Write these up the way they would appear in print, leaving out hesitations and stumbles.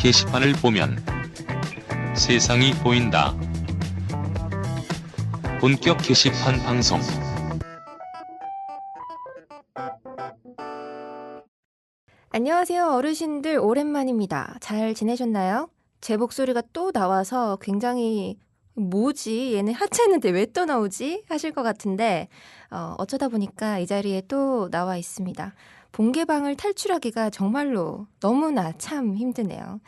게시판을 보면 세상이 보인다. 본격 게시판 방송. 안녕하세요, 어르신들. 오랜만입니다. 잘 지내셨나요? 제 목소리가 또 나와서 굉장히 뭐지? 얘는 하찮은데 왜 또 나오지? 하실 것 같은데 어쩌다 보니까 이 자리에 또 나와 있습니다. 본개방을 탈출하기가 정말로 너무나 참 힘드네요.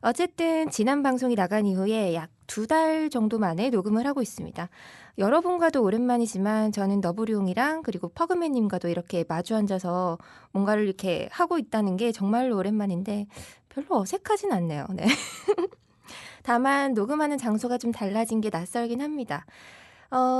어쨌든 지난 방송이 나간 이후에 약 2달 정도 만에 녹음을 하고 있습니다. 여러분과도 오랜만이지만 저는 너브리옹이랑 그리고 퍼그맨님과도 이렇게 마주 앉아서 뭔가를 이렇게 하고 있다는 게 정말로 오랜만인데 별로 어색하진 않네요. 네. 다만 녹음하는 장소가 좀 달라진 게 낯설긴 합니다.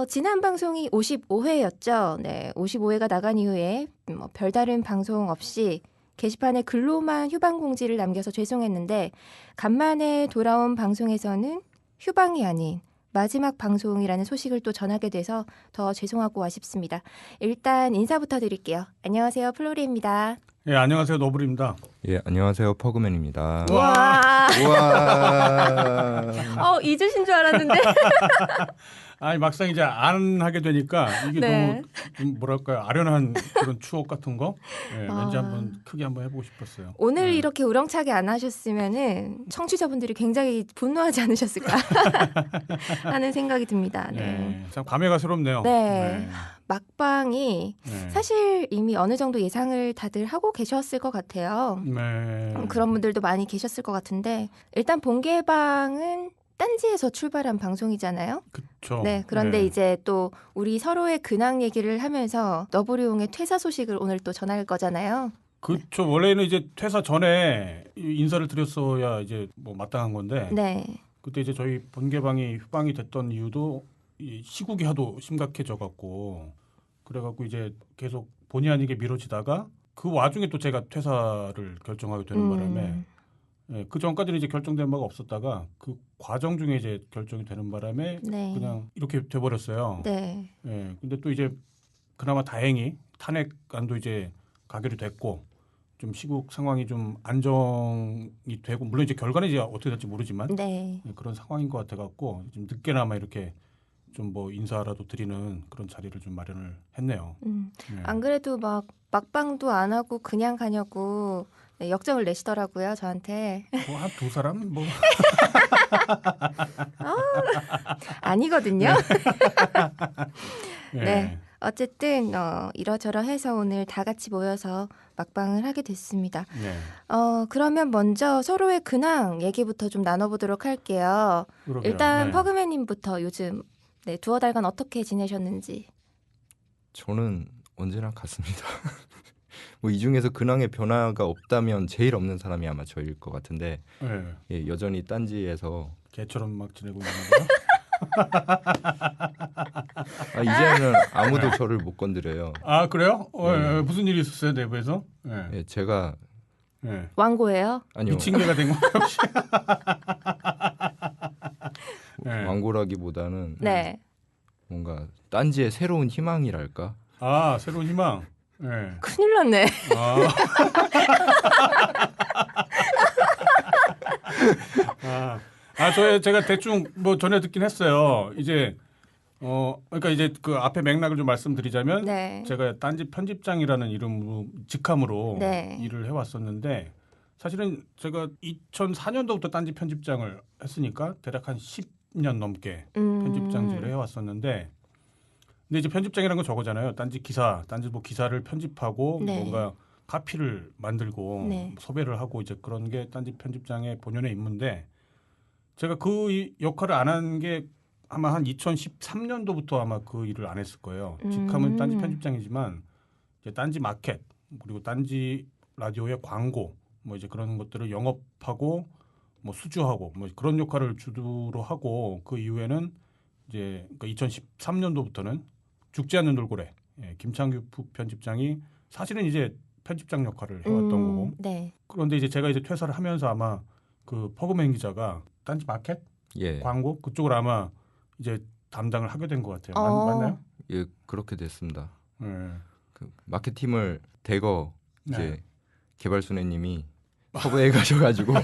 지난 방송이 55회였죠. 네, 55회가 나간 이후에 별다른 방송 없이 게시판에 글로만 휴방 공지를 남겨서 죄송했는데 간만에 돌아온 방송에서는 휴방이 아닌 마지막 방송이라는 소식을 또 전하게 돼서 더 죄송하고 아쉽습니다. 일단 인사부터 드릴게요. 안녕하세요, 플로리입니다. 예, 안녕하세요, 노블입니다. 예, 안녕하세요, 퍼그맨입니다. 와, 우와. 잊으신 줄 알았는데. 아니 막상 이제 안 하게 되니까 이게 네. 너무 좀 뭐랄까요, 아련한 그런 추억 같은 거. 예, 아. 왠지 한번 크게 한번 해보고 싶었어요. 오늘 예. 이렇게 우렁차게 안 하셨으면은 청취자분들이 굉장히 분노하지 않으셨을까 하는 생각이 듭니다. 네. 예, 참 감회가 새롭네요. 네. 막방이 네. 사실 이미 어느 정도 예상을 다들 하고 계셨을 것 같아요. 네. 그런 분들도 많이 계셨을 것 같은데 일단 본개방은 딴지에서 출발한 방송이잖아요. 그렇죠. 네, 그런데 이제 또 우리 서로의 근황 얘기를 하면서 너브리옹의 퇴사 소식을 오늘 또 전할 거잖아요. 그렇죠. 원래는 이제 퇴사 전에 인사를 드렸어야 이제 뭐 마땅한 건데 네. 그때 이제 저희 본개방이 휴방이 됐던 이유도 이 시국이 하도 심각해져 갖고 그래갖고 이제 계속 본의 아니게 미뤄지다가 그 와중에 또 제가 퇴사를 결정하게 되는 바람에 예, 그 전까지는 이제 결정된 바가 없었다가 그 과정 중에 이제 결정이 되는 바람에 네. 그냥 이렇게 돼버렸어요. 네. 예, 근데 또 이제 그나마 다행히 탄핵안도 이제 가결이 됐고 좀 시국 상황이 좀 안정이 되고 물론 이제 결과는 이제 어떻게 될지 모르지만 네. 예, 그런 상황인 것 같아갖고 좀 늦게나마 이렇게 좀 뭐 인사라도 드리는 그런 자리를 좀 마련을 했네요. 예. 안 그래도 막 막방도 안 하고 그냥 가냐고 네, 역정을 내시더라고요, 저한테. 뭐 한 두 사람 뭐 아니거든요. 예. 네. 어쨌든 이러저러해서 오늘 다 같이 모여서 막방을 하게 됐습니다. 네. 그러면 먼저 서로의 근황 얘기부터 좀 나눠보도록 할게요. 그러게요. 일단 네. 퍼그맨님부터 요즘 네, 두어 달간 어떻게 지내셨는지. 저는 언제나 같습니다. 뭐 이 중에서 근황의 변화가 없다면 제일 없는 사람이 아마 저일 것 같은데 예. 예, 여전히 딴지에서 개처럼 막 지내고 있는 거요? 이제는 아무도 저를 못 건드려요. 아 그래요? 네. 무슨 일이 있었어요 내부에서? 예. 예, 제가 예. 왕고예요? 아니요, 미친 개가 된 거예요 혹시? 예. 왕고라기보다는 네. 뭔가 딴지의 새로운 희망이랄까. 아 새로운 희망. 예. 큰일 났네. 아. 제가 대충 뭐 전에 듣긴 했어요. 이제 그러니까 이제 그 앞에 맥락을 좀 말씀드리자면 네. 제가 딴지 편집장이라는 이름으로 직함으로 네. 일을 해왔었는데 사실은 제가 2004년도부터 딴지 편집장을 했으니까 대략 한 10년 넘게 편집장직을 해왔었는데 근데 이제 편집장이라는 건 저거잖아요. 딴지 딴지보 기사를 편집하고 네. 뭔가 카피를 만들고 네. 섭외를 하고 이제 그런 게 딴지 편집장의 본연의 임무인데 제가 그 역할을 안 한 게 아마 한 2013년도부터 아마 그 일을 안 했을 거예요. 직함은 딴지 편집장이지만 이제 딴지 마켓 그리고 딴지 라디오의 광고 뭐 이제 그런 것들을 영업하고 뭐 수주하고 뭐 그런 역할을 주로 하고 그 이후에는 이제 그러니까 2013년도부터는 죽지 않는 돌고래 김창규 편집장이 사실은 이제 편집장 역할을 해왔던 거고 네. 그런데 이제 제가 이제 퇴사를 하면서 아마 그 퍼그맨 기자가 딴지 마켓 예, 광고 그쪽을 아마 이제 담당을 하게 된 것 같아요. 맞나요? 예, 그렇게 됐습니다. 네. 그 마케팅을 대거 이제 네. 개발순애님이 섭외해 가셔가지고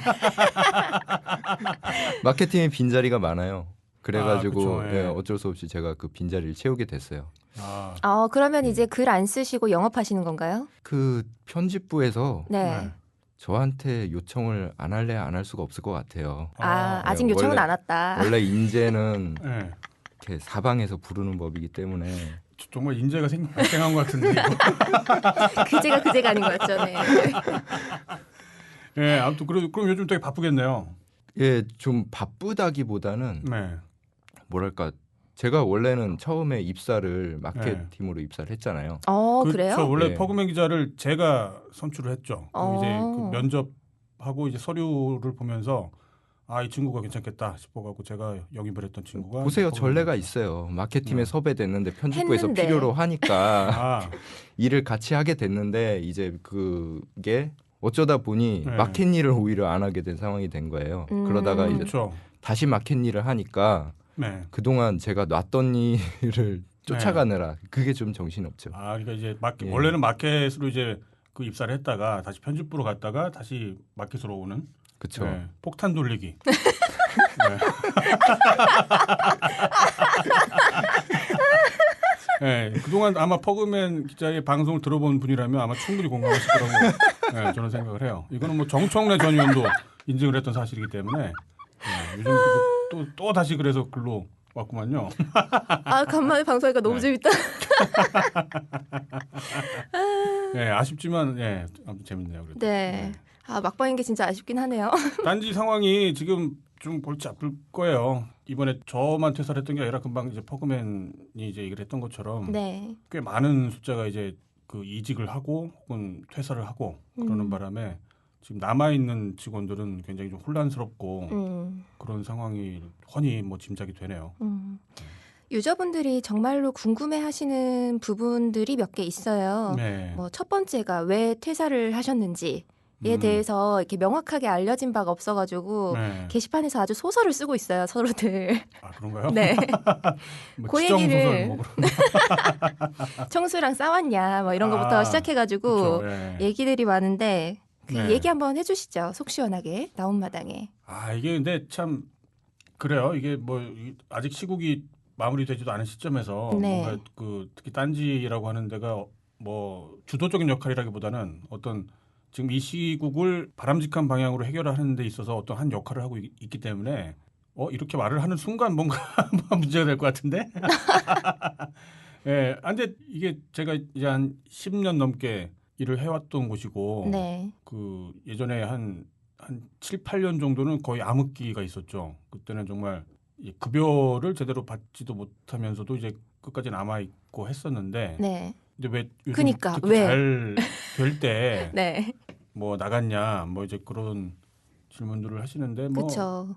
마케팅에 빈자리가 많아요. 그래가지고 그쵸, 예. 예, 어쩔 수 없이 제가 그 빈자리를 채우게 됐어요. 그러면 이제 글 안 쓰시고 영업하시는 건가요? 그 편집부에서 네. 저한테 요청을 안 할래 안 할 수가 없을 것 같아요. 아직 네, 요청은 원래- 안 왔다. 원래 인재는 예. 이렇게 사방에서 부르는 법이기 때문에 정말 인재가 발생한 것 같은데 이거. 그제가 아닌 거였죠. 네. 예, 아무튼 그럼 요즘 되게 바쁘겠네요. 예, 좀 바쁘다기보다는 네. 뭐랄까 제가 원래는 처음에 입사를 마케팅으로 입사를 했잖아요. 그래요? 원래 네. 퍼그맨 기자를 제가 선출을 했죠. 그럼 이제 어. 그 면접하고 이제 서류를 보면서 이 친구가 괜찮겠다 싶어갖고 제가 영입을 했던 친구가 보세요, 퍼그맨 전례가 기자. 있어요. 마케팅에 네. 섭외됐는데 편집부에서 했는데. 필요로 하니까 아, 일을 같이 하게 됐는데 이제 그게 어쩌다 보니 네. 마켓 일을 오히려 안 하게 된 상황이 된 거예요. 그러다가 이제 그렇죠. 다시 마켓 일을 하니까 네. 그동안 제가 놨던 일을 쫓아가느라 그게 좀 정신이 없죠. 그러니까 이제 예. 원래는 마켓으로 이제 그 입사를 했다가 다시 편집부로 갔다가 다시 마켓으로 오는 그렇죠. 네, 폭탄 돌리기. 네. 네, 그동안 아마 퍼그맨 기자의 방송을 들어본 분이라면 아마 충분히 공감하실 거라고 네, 저는 생각을 해요. 이거는 뭐 정청래 전 의원도 인증을 했던 사실이기 때문에 요즘 또 다시 그래서 글로 왔구만요. 간만에 방송하니까 너무 네. 재밌다. 네, 아쉽지만 아무튼 재밌네요. 그래도. 네. 막방인 게 진짜 아쉽긴 하네요. 딴지 상황이 지금 좀 골치 아플 거예요. 이번에 저만 퇴사를 했던 게 아니라 금방 이제 퍼그맨이 이제 얘기를 했던 것처럼 네. 꽤 많은 숫자가 이제 그 이직을 하고 혹은 퇴사를 하고 그러는 바람에 지금 남아 있는 직원들은 굉장히 좀 혼란스럽고 그런 상황이 훤히 뭐 짐작이 되네요. 유저분들이 정말로 궁금해하시는 부분들이 몇 개 있어요. 네. 뭐 첫 번째가 왜 퇴사를 하셨는지에 대해서 이렇게 명확하게 알려진 바가 없어가지고 네. 게시판에서 아주 소설을 쓰고 있어요, 서로들. 그런가요? 네. 뭐 그 지정 얘기를 소설 뭐 그런 청수랑 싸웠냐, 뭐 이런 거부터 시작해가지고 그렇죠. 예. 얘기들이 많은데 그 네. 얘기 한번 해주시죠, 속 시원하게 나온 마당에. 이게 근데 참 그래요. 이게 뭐 아직 시국이 마무리되지도 않은 시점에서 네. 뭔가 특히 딴지라고 하는 데가 뭐 주도적인 역할이라기보다는 어떤 지금 이 시국을 바람직한 방향으로 해결하는 데 있어서 어떤 한 역할을 하고 있기 때문에 이렇게 말을 하는 순간 뭔가 문제가 될 것 같은데. 예, 근데 이게 제가 이제 한 10년 넘게 일을 해왔던 곳이고 네. 그 예전에 한 7, 8년 정도는 거의 암흑기가 있었죠. 그때는 정말 이 급여를 제대로 받지도 못하면서도 이제 끝까지 남아 있고 했었는데. 네. 근데 왜 요즘 그러니까, 특히 왜? 잘 될 때 네. 뭐 나갔냐 뭐 이제 그런 질문들을 하시는데 뭐 그렇죠.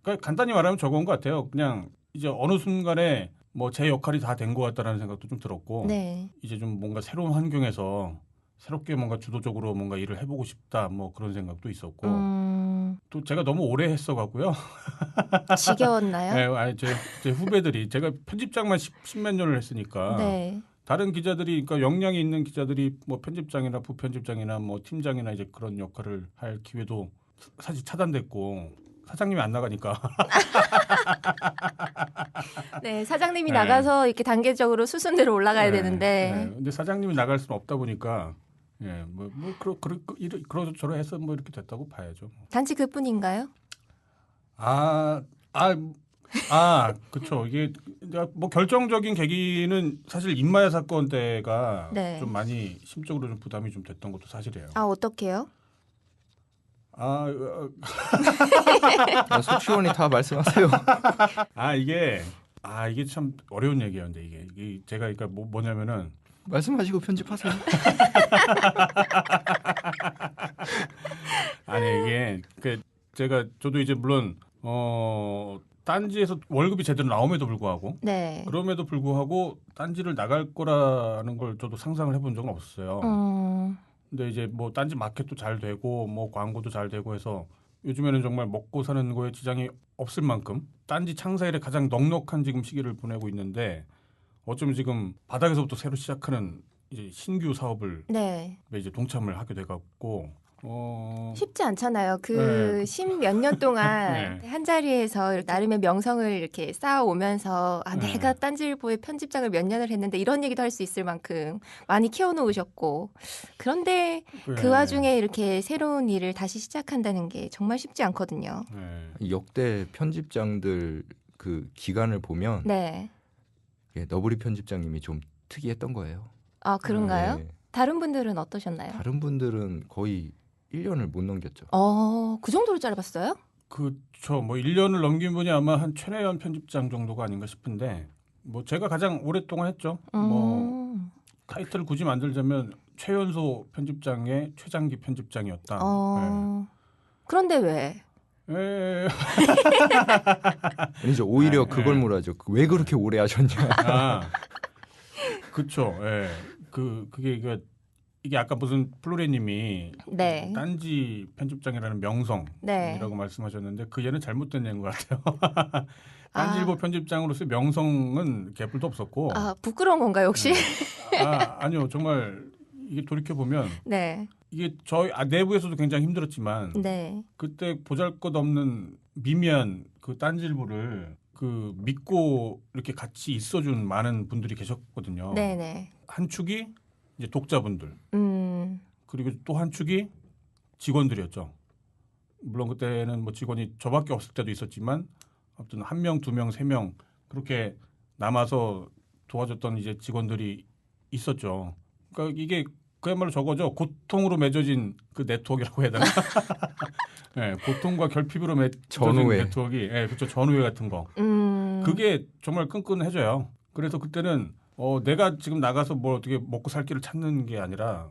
그러니까 간단히 말하면 저건 것 같아요. 그냥 이제 어느 순간에 뭐 제 역할이 다 된 것 같다라는 생각도 좀 들었고 네. 이제 좀 뭔가 새로운 환경에서 새롭게 뭔가 주도적으로 뭔가 일을 해보고 싶다 뭐 그런 생각도 있었고 또 제가 너무 오래 했어갖고요. 지겨웠나요? 네, 제 후배들이 제가 편집장만 10몇 년을 했으니까 네. 다른 기자들이 그러니까 역량이 있는 기자들이 뭐 편집장이나 부편집장이나 뭐 팀장이나 이제 그런 역할을 할 기회도 사실 차단됐고 사장님이 안 나가니까 네, 사장님이 네. 나가서 이렇게 단계적으로 수순대로 올라가야 되는데. 근데 사장님이 나갈 수는 없다 보니까 그러저러 해서 뭐 이렇게 됐다고 봐야죠. 단지 그뿐인가요? 그렇죠. 이게 뭐 결정적인 계기는 사실 임마야 사건 때가 네. 좀 많이 심적으로 좀 부담이 좀 됐던 것도 사실이에요. 어떡해요? 속 시원히 다 말씀하세요. 이게 참 어려운 얘기예요. 근데 이게 제가 그러니까 뭐냐면은 말씀하시고 편집하세요. 이게 저도 이제 물론 딴지에서 월급이 제대로 나옴에도 불구하고 네. 그럼에도 불구하고 딴지를 나갈 거라는 걸 저도 상상을 해본 적은 없었어요. 근데 이제 뭐 딴지 마켓도 잘 되고 뭐 광고도 잘 되고 해서 요즘에는 정말 먹고 사는 거에 지장이 없을 만큼 딴지 창사 일에 가장 넉넉한 지금 시기를 보내고 있는데 어쩌면 지금 바닥에서부터 새로 시작하는 이제 신규 사업을 네. 이제 동참을 하게 돼갖고 쉽지 않잖아요. 그 네. 10몇 년 동안 네. 한 자리에서 나름의 명성을 이렇게 쌓아오면서 네. 내가 딴지일보의 편집장을 몇 년을 했는데 이런 얘기도 할 수 있을 만큼 많이 키워놓으셨고 그런데 그 와중에 이렇게 새로운 일을 다시 시작한다는 게 정말 쉽지 않거든요. 네. 역대 편집장들 그 기간을 보면 네. 예, 너브리 편집장님이 좀 특이했던 거예요. 아 그런가요? 예, 다른 분들은 어떠셨나요? 다른 분들은 거의 1년을 못 넘겼죠. 그 정도로 짧았어요? 그렇죠. 뭐 1년을 넘긴 분이 아마 한 최래연 편집장 정도가 아닌가 싶은데 뭐 제가 가장 오랫동안 했죠. 뭐 타이틀을 굳이 만들자면 최연소 편집장의 최장기 편집장이었다. 그런데 왜? 예. 아니죠. 오히려 네, 그걸 네. 물어야죠. 왜 그렇게 오래 하셨냐. 그렇죠. 예. 이게 아까 무슨 플로레님이 네. 딴지 편집장이라는 명성이라고 네. 말씀하셨는데 그 얘는 잘못된 얘기인 것 같아요. 딴지일보 편집장으로서의 명성은 개뿔도 없었고. 부끄러운 건가요 혹시? 아니요. 정말 이게 돌이켜 보면 네. 이게 저희 내부에서도 굉장히 힘들었지만 네. 그때 보잘것없는 미미한 그 딴지일보를 그 믿고 이렇게 같이 있어준 많은 분들이 계셨거든요. 네네. 한 축이 이제 독자분들 그리고 또 한 축이 직원들이었죠. 물론 그때는 뭐 직원이 저밖에 없을 때도 있었지만 아무튼 1명, 2명, 3명 그렇게 남아서 도와줬던 이제 직원들이 있었죠. 그러니까 이게 그야말로 저거죠. 고통으로 맺어진 그 네트워크라고 해야 되나? 네, 고통과 결핍으로 맺어진 전우회. 네트워크. 네, 그렇죠. 전우회 같은 거. 그게 정말 끈끈해져요. 그래서 그때는 내가 지금 나가서 뭘 어떻게 먹고 살 길을 찾는 게 아니라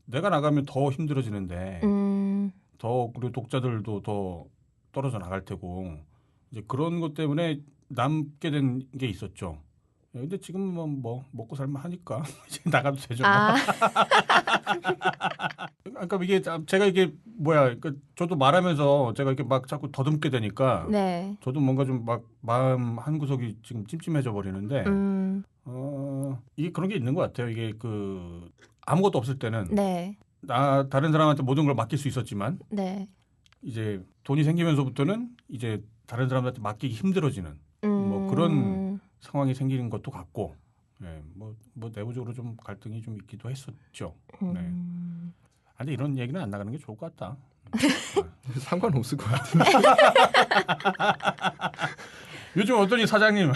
내가 나가면 더 힘들어지는데 더 그리고 독자들도 더 떨어져 나갈 테고 이제 그런 것 때문에 남게 된 게 있었죠. 근데 지금은 뭐 먹고 살만 하니까 이제 나가도 되죠. 그러니까 이게 제가 이게 저도 말하면서 제가 이렇게 막 자꾸 더듬게 되니까 네. 저도 뭔가 좀 막 마음 한 구석이 지금 찜찜해져 버리는데 이게 그런 게 있는 것 같아요. 이게 그 아무것도 없을 때는 네. 다른 사람한테 모든 걸 맡길 수 있었지만 네. 이제 돈이 생기면서부터는 이제 다른 사람한테 맡기기 힘들어지는 뭐 그런 상황이 생기는 것도 같고, 네, 뭐 내부적으로 좀 갈등이 좀 있기도 했었죠. 네. 아니 이런 얘기는 안 나가는 게 좋을 것 같다. 상관없을 것 같은데. 요즘 어떠니 사장님?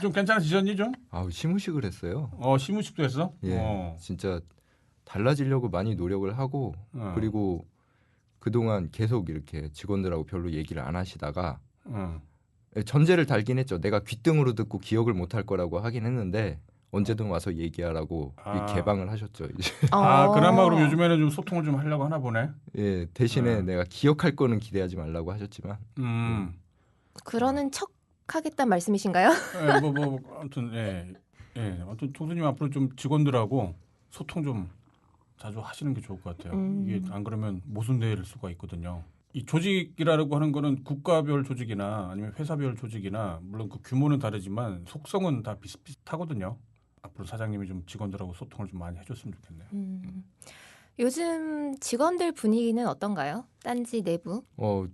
좀 괜찮아지셨니 좀? 시무식을 했어요. 시무식도 했어? 예, 진짜 달라지려고 많이 노력을 하고 그리고 그동안 계속 이렇게 직원들하고 별로 얘기를 안 하시다가 전제를 달긴 했죠. 내가 귓등으로 듣고 기억을 못할 거라고 하긴 했는데 언제든 와서 얘기하라고 개방을 하셨죠. 이제. 그나마 그럼 요즘에는 좀 소통을 좀 하려고 하나 보네. 예, 대신에 내가 기억할 거는 기대하지 말라고 하셨지만. 그러는 척 하겠다는 말씀이신가요? 아무튼 아무튼 총수님 앞으로 좀 직원들하고 소통 좀 자주 하시는 게 좋을 것 같아요. 이게 안 그러면 모순될 수가 있거든요. 이 조직이라고 하는 거는 국가별 조직이나 아니면 회사별 조직이나 물론 그 규모는 다르지만 속성은 다 비슷비슷하거든요. 앞으로 사장님이 좀 직원들하고 소통을 좀 많이 해줬으면 좋겠네요. 요즘 직원들 분위기는 어떤가요? 딴지 내부?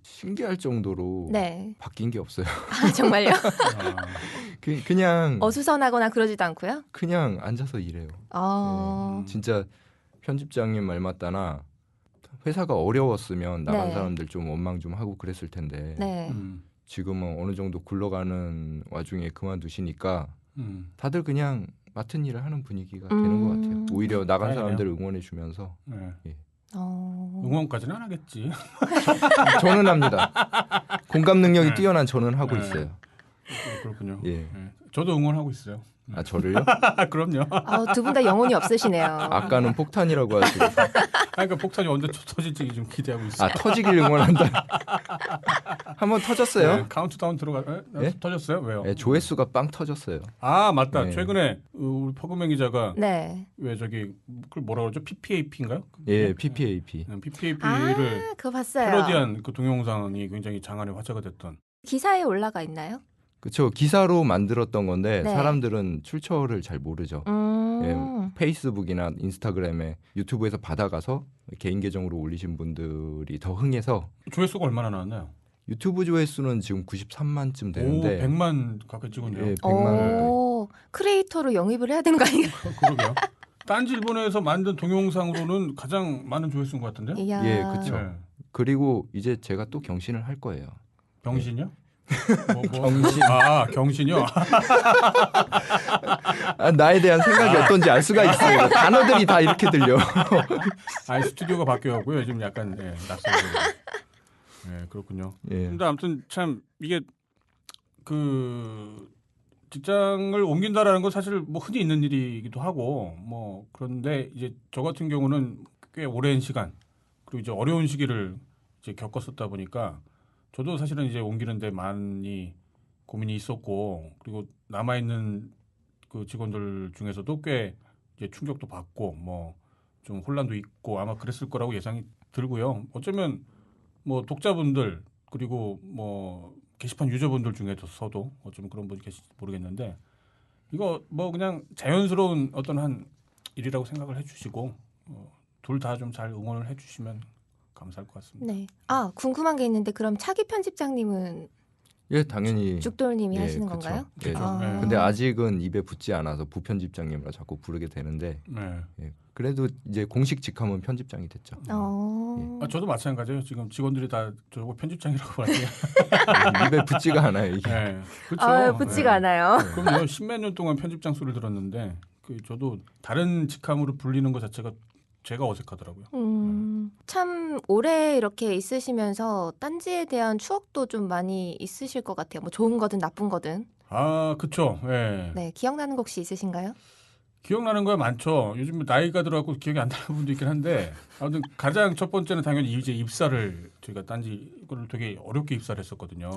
신기할 정도로 네. 바뀐 게 없어요. 정말요? 그냥 어수선하거나 그러지도 않고요? 그냥 앉아서 일해요. 네, 진짜 편집장님 말 맞다나 회사가 어려웠으면 나간 사람들 좀 원망 좀 하고 그랬을 텐데 지금은 어느 정도 굴러가는 와중에 그만두시니까 다들 그냥 맡은 일을 하는 분위기가 되는 것 같아요. 오히려 나간 사람들을 응원해 주면서. 예. 응원까지는 안 하겠지. 저는 합니다. 공감 능력이 뛰어난 저는 하고 있어요. 그렇군요. 예. 저도 응원하고 있어요. 저를요? 그럼요. 두 분 다 영혼이 없으시네요. 아까는 폭탄이라고 하시고. 그러니까 폭탄이 언제 터질지 좀 기대하고 있어요. 터지길 응원한다. 한번 터졌어요? 네, 카운트다운 터졌어요? 왜요? 네, 조회수가 빵 터졌어요. 맞다. 네. 최근에 우리 퍼그맨 기자가 네. 왜 그걸 뭐라 그러죠? PPAP인가요? 예, PPAP. PPAP를 그거 봤어요. 패러디한 그 동영상이 굉장히 장안의 화제가 됐던. 기사에 올라가 있나요? 그렇죠. 기사로 만들었던 건데 네. 사람들은 출처를 잘 모르죠. 예, 페이스북이나 인스타그램에 유튜브에서 받아가서 개인 계정으로 올리신 분들이 더 흥해서. 조회수가 얼마나 나왔나요? 유튜브 조회수는 지금 93만쯤 되는데 100만 가까이 찍었네요. 예, 100만. 크리에이터로 영입을 해야 되는 거 아닌가요? 그러게요. 딴지 일본에서 만든 동영상으로는 가장 많은 조회수인 것 같은데? 이야. 예, 그렇죠. 네. 그리고 이제 제가 또 경신을 할 거예요. 병신이요? 경신. 경신이요? 나에 대한 생각이 어떤지 알 수가 있어요. 단어들이 다 이렇게 들려. 스튜디오가 바뀌어갖고요. 지금 약간 낯설고. 네, 그렇군요. 예. 근데 아무튼 참 이게 그 직장을 옮긴다라는 건 사실 뭐 흔히 있는 일이기도 하고 뭐 그런데 이제 저 같은 경우는 꽤 오랜 시간 그리고 이제 어려운 시기를 이제 겪었었다 보니까 저도 사실은 이제 옮기는데 많이 고민이 있었고 그리고 남아 있는 그 직원들 중에서도 꽤 이제 충격도 받고 뭐 좀 혼란도 있고 아마 그랬을 거라고 예상이 들고요. 어쩌면 뭐 독자분들 그리고 뭐 게시판 유저분들 중에서도 어쩌면 그런 분이 계실지 모르겠는데 이거 뭐 그냥 자연스러운 어떤 한 일이라고 생각을 해주시고 둘 다 좀 잘 응원을 해주시면 감사할 것 같습니다. 네. 궁금한 게 있는데 그럼 차기 편집장님은 예, 당연히 죽돌님이 예, 하시는 그쵸. 건가요? 예. 네. 근데 아직은 입에 붙지 않아서 부편집장님이라 자꾸 부르게 되는데 네. 예. 그래도 이제 공식 직함은 편집장이 됐죠. 저도 마찬가지예요. 지금 직원들이 다 저거 편집장이라고 하네요. 입에 붙지가 않아요 이게. 네. 그렇죠. 붙지가 않아요. 그럼요. 십몇 년 동안 편집장 소리를 들었는데 저도 다른 직함으로 불리는 것 자체가 제가 어색하더라고요. 참 오래 이렇게 있으시면서 딴지에 대한 추억도 좀 많이 있으실 것 같아요. 뭐 좋은 거든 나쁜 거든. 그렇죠. 네. 네, 기억나는 거 혹시 있으신가요? 기억나는 거야 많죠. 요즘 나이가 들어갖고 기억이 안 나는 분도 있긴 한데 아무튼 가장 첫 번째는 당연히 이제 입사를 저희가 딴지 이걸 되게 어렵게 입사를 했었거든요.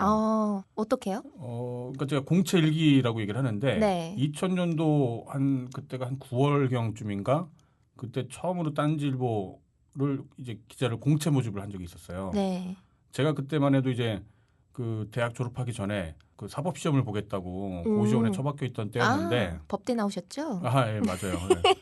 어떻게요? 그러니까 제가 공채 일기라고 얘기를 하는데 네. 2000년도 그때가 한 9월경쯤인가 그때 처음으로 딴지일보를 이제 기자를 공채 모집을 한 적이 있었어요. 네. 제가 그때만 해도 이제 그 대학 졸업하기 전에 그 사법 시험을 보겠다고 고시원에 처박혀 있던 때였는데 법대 나오셨죠? 예, 맞아요. 네.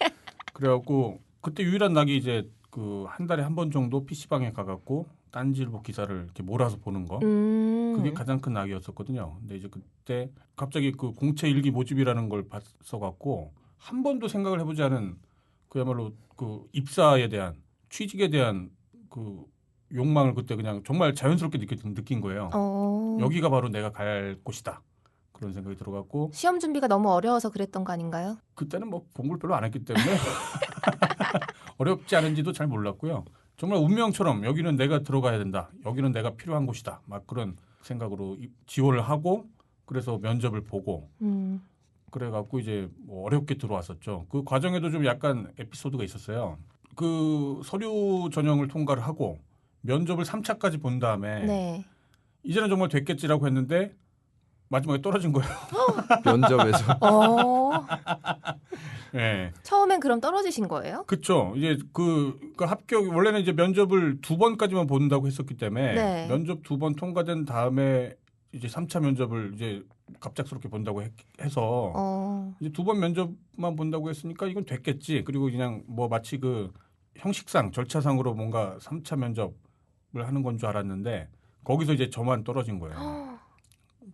그래갖고 그때 유일한 낙이 이제 그 한 달에 한 번 정도 PC방에 가갖고 딴지일보 기사를 이렇게 몰아서 보는 거. 그게 가장 큰 낙이었었거든요. 근데 이제 그때 갑자기 그 공채 일기 모집이라는 걸 봤어갖고 한 번도 생각을 해보지 않은 그야말로 그 입사에 대한 취직에 대한 그 욕망을 그때 그냥 정말 자연스럽게 느낀 거예요. 여기가 바로 내가 갈 곳이다. 그런 생각이 들어갔고 시험 준비가 너무 어려워서 그랬던 거 아닌가요? 그때는 뭐 공부를 별로 안 했기 때문에 어렵지 않은지도 잘 몰랐고요. 정말 운명처럼 여기는 내가 들어가야 된다. 여기는 내가 필요한 곳이다. 막 그런 생각으로 지원을 하고 그래서 면접을 보고 그래갖고 이제 뭐 어렵게 들어왔었죠. 그 과정에도 좀 약간 에피소드가 있었어요. 그 서류 전형을 통과를 하고 면접을 3차까지 본 다음에 네. 이제는 정말 됐겠지라고 했는데 마지막에 떨어진 거예요. 면접에서. 네. 처음엔 그럼 떨어지신 거예요? 그렇죠. 이제 그 합격 원래는 이제 면접을 2번까지만 본다고 했었기 때문에 네. 면접 2번 통과된 다음에 이제 3차 면접을 이제 갑작스럽게 본다고 해서 이제 2번 면접만 본다고 했으니까 이건 됐겠지. 그리고 그냥 뭐 마치 그 형식상 절차상으로 뭔가 3차 면접을 하는 건 줄 알았는데 거기서 이제 저만 떨어진 거예요.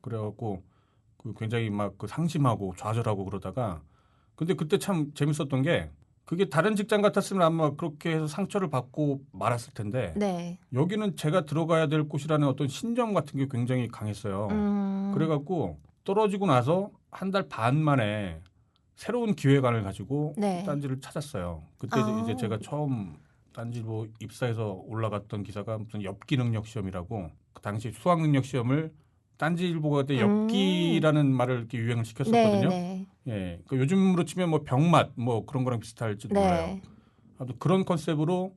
그래갖고 그 굉장히 막 그 상심하고 좌절하고 그러다가 근데 그때 참 재밌었던 게 그게 다른 직장 같았으면 아마 그렇게 해서 상처를 받고 말았을 텐데 네. 여기는 제가 들어가야 될 곳이라는 어떤 신념 같은 게 굉장히 강했어요. 그래갖고 떨어지고 나서 한 달 반 만에 새로운 기획안을 가지고 네. 딴지를 찾았어요. 그때 이제 제가 처음 딴지일보 입사해서 올라갔던 기사가 무슨 엽기 능력 시험이라고 그 당시 수학 능력 시험을 딴지일보가 그때 엽기라는 말을 이렇게 유행을 시켰었거든요. 네. 예, 그러니까 요즘으로 치면 뭐 병맛 뭐 그런 거랑 비슷할지도 네. 몰라요. 아무튼 그런 컨셉으로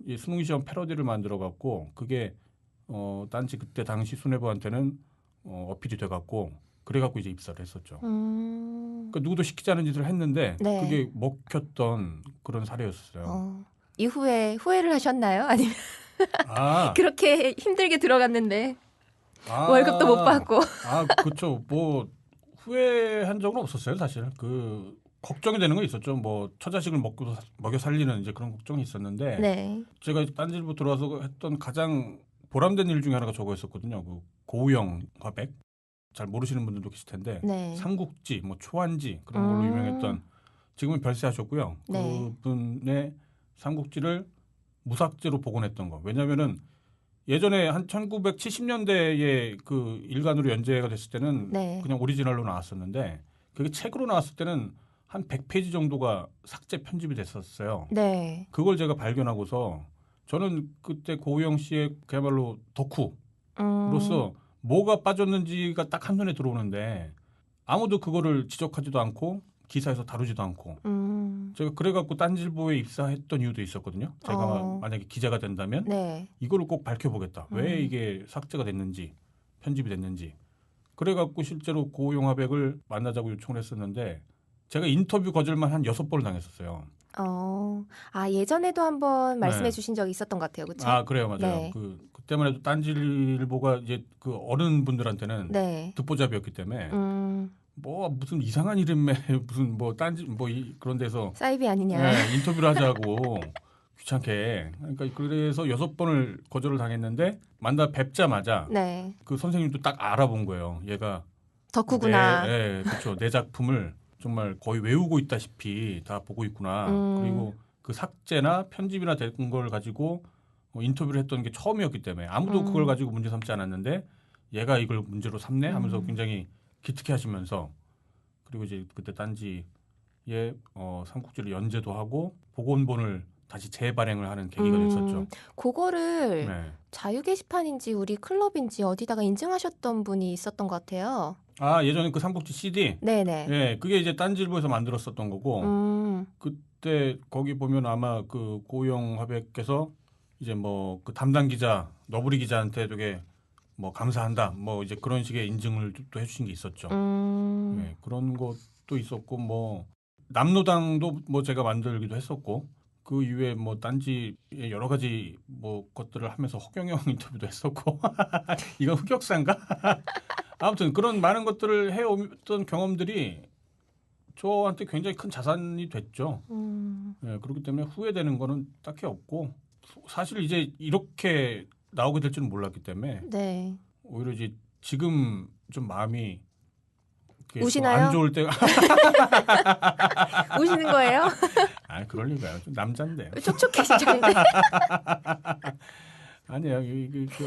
이 수능 시험 패러디를 만들어 갖고 그게 딴지 그때 당시 수뇌부한테는 어필이 돼 갖고 그래 갖고 이제 입사를 했었죠. 그러니까 누구도 시키지 않은 짓을 했는데 네. 그게 먹혔던 그런 사례였어요. 이후에 후회를 하셨나요? 아니면 그렇게 힘들게 들어갔는데 월급도 못 받고. 그렇죠. 뭐 후회한 적은 없었어요, 사실. 그 걱정이 되는 건 있었죠. 뭐 처자식을 먹여 살리는 이제 그런 걱정이 있었는데 네. 제가 딴지일보 들어와서 했던 가장 보람된 일 중에 하나가 저거였었거든요. 그 고우영 화백. 잘 모르시는 분들도 계실 텐데 네. 삼국지, 뭐 초안지 그런 걸로 유명했던 지금은 별세하셨고요. 네. 그분의 삼국지를 무삭제로 복원했던 거. 왜냐하면은 예전에 한 1970년대에 그 일간으로 연재가 됐을 때는 네. 그냥 오리지널로 나왔었는데 그게 책으로 나왔을 때는 한 100페이지 정도가 삭제 편집이 됐었어요. 네. 그걸 제가 발견하고서 저는 그때 고우영 씨의 그야말로 덕후로서 뭐가 빠졌는지가 딱 한눈에 들어오는데 아무도 그거를 지적하지도 않고 기사에서 다루지도 않고 제가 그래갖고 딴지일보에 입사했던 이유도 있었거든요. 제가 만약에 기자가 된다면 네. 이거를 꼭 밝혀보겠다. 왜 이게 삭제가 됐는지 편집이 됐는지. 그래갖고 실제로 고우영 화백을 만나자고 요청을 했었는데 제가 인터뷰 거절만 한 6번을 당했었어요. 예전에도 한번 말씀해 네. 주신 적이 있었던 것 같아요. 그렇죠? 그래요. 맞아요. 네. 그때만 해도 딴지일보가 이제 그 어른분들한테는 네. 듣보잡이었기 때문에 뭐 무슨 이상한 이름에 무슨 뭐 딴지 그런 데서 사이비 아니냐. 네, 인터뷰를 하자고 귀찮게. 그러니까 그래서 6번을 거절을 당했는데 만나 뵙자마자 네. 그 선생님도 딱 알아본 거예요. 얘가 덕후구나. 그렇죠. 내 작품을 정말 거의 외우고 있다시피 다 보고 있구나. 그리고 그 삭제나 편집이나 된 걸 가지고 인터뷰를 했던 게 처음이었기 때문에 아무도 그걸 가지고 문제 삼지 않았는데 얘가 이걸 문제로 삼네 하면서 굉장히 기특해 하시면서 그리고 이제 그때 딴지에 삼국지를 연재도 하고 복원본을 다시 재발행을 하는 계기가 됐었죠. 그거를 네. 자유 게시판인지 우리 클럽인지 어디다가 인증하셨던 분이 있었던 것 같아요. 예전에 그 삼국지 CD? 네네. 네, 그게 이제 딴지일보에서 만들었었던 거고 그때 거기 보면 아마 그 고우영 화백께서 이제 뭐 그 담당 기자 너브리 기자한테 되게 뭐 감사한다 뭐 이제 그런 식의 인증을 또 해주신 게 있었죠. 네, 그런 것도 있었고 뭐 남로당도 뭐 제가 만들기도 했었고 그 이후에 뭐 딴지의 여러 가지 뭐 것들을 하면서 허경영 인터뷰도 했었고 이건 흑역사인가? 아무튼 그런 많은 것들을 해오던 경험들이 저한테 굉장히 큰 자산이 됐죠. 네, 그렇기 때문에 후회되는 거는 딱히 없고 사실 이제 이렇게 나오게 될 줄은 몰랐기 때문에 네. 오히려 이제 지금 좀 마음이 우시나요? 안 좋을 때가 우시는 거예요? 그럴 리가요. 좀 남잔데요. 촉촉해지셨는데. 아니에요.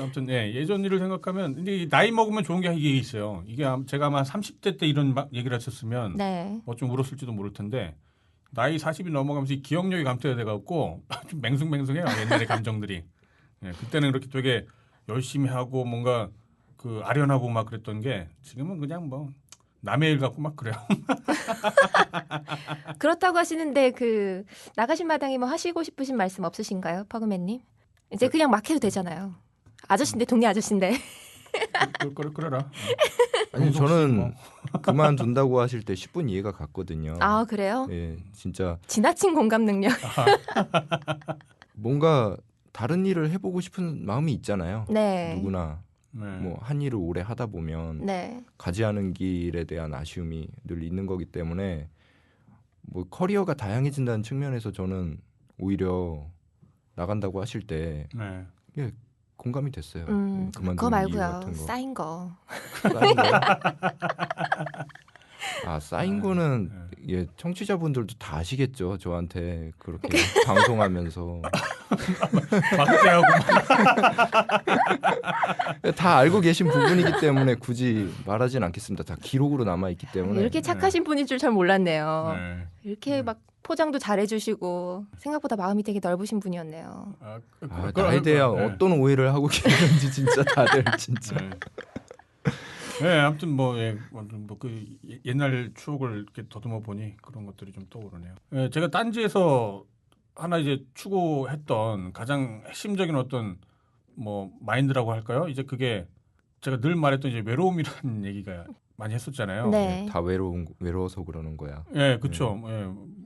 아무튼 예전 일을 생각하면 근데 나이 먹으면 좋은 게 이게 있어요. 이게 제가 아마 30대 때 이런 얘기를 했었으면 네. 좀 울었을지도 모를 텐데 나이 40이 넘어가면서 이 기억력이 감퇴가 돼갖고 좀 맹숭맹숭해요. 옛날의 감정들이. 그때는 그렇게 되게 열심히 하고 뭔가 그 아련하고 막 그랬던 게 지금은 그냥 뭐 남의 일 같고 막 그래요. 그렇다고 하시는데 그 나가신 마당에 뭐 하시고 싶으신 말씀 없으신가요, 퍼그맨님? 이제 그냥 막 해도 되잖아요. 아저씨인데 동네 아저씨인데. 그래라. 아니 저는 그만둔다고 하실 때 10분 이해가 갔거든요. 그래요? 예, 진짜 지나친 공감 능력. 뭔가 다른 일을 해보고 싶은 마음이 있잖아요. 네. 누구나 네. 뭐 한 일을 오래 하다 보면 네. 가지 않은 길에 대한 아쉬움이 늘 있는 거기 때문에 뭐 커리어가 다양해진다는 측면에서 저는 오히려 나간다고 하실 때 네. 공감이 됐어요. 그만두는 그거 이유 말고요. 같은 거. 쌓인 거. 쌓인 거요? 쌓인 거는 청취자분들도 다 아시겠죠. 저한테 그렇게 방송하면서 막대하고 다 알고 계신 부분이기 때문에 굳이 말하진 않겠습니다. 다 기록으로 남아 있기 때문에. 이렇게 착하신 분인 줄 잘 몰랐네요. 네. 이렇게 막 포장도 잘해주시고 생각보다 마음이 되게 넓으신 분이었네요. 나에 대한 어떤 오해를 하고 계시는지 진짜 다들 진짜. 네, 아무튼 그 옛날 추억을 이렇게 더듬어 보니 그런 것들이 좀 떠오르네요. 네, 제가 딴지에서 하나 이제 추구했던 가장 핵심적인 어떤 뭐 마인드라고 할까요? 이제 그게 제가 늘 말했던 이제 외로움이라는 얘기가 많이 했었잖아요. 네. 다 외로워서 그러는 거야. 네, 그렇죠.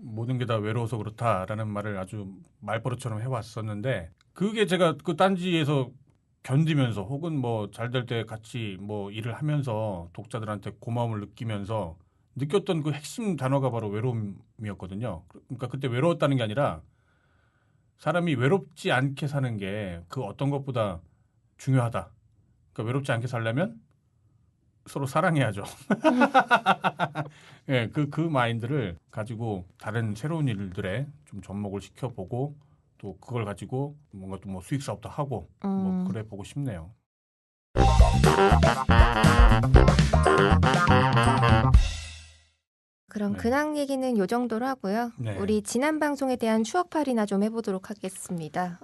모든 게 다 외로워서 그렇다라는 말을 아주 말버릇처럼 해왔었는데 그게 제가 그 딴지에서 견디면서 혹은 뭐 잘 될 때 같이 뭐 일을 하면서 독자들한테 고마움을 느끼면서 느꼈던 그 핵심 단어가 바로 외로움이었거든요. 그러니까 그때 외로웠다는 게 아니라 사람이 외롭지 않게 사는 게 그 어떤 것보다 중요하다. 그러니까 외롭지 않게 살려면 서로 사랑해야죠. 예, 그 마인드를 가지고 다른 새로운 일들에 좀 접목을 시켜보고 또 그걸 가지고 뭔가 또 뭐 수익 사업도 하고 뭐 그래 보고 싶네요. 그럼 네. 근황 얘기는 요 정도로 하고요. 네. 우리 지난 방송에 대한 추억팔이나 좀 해보도록 하겠습니다.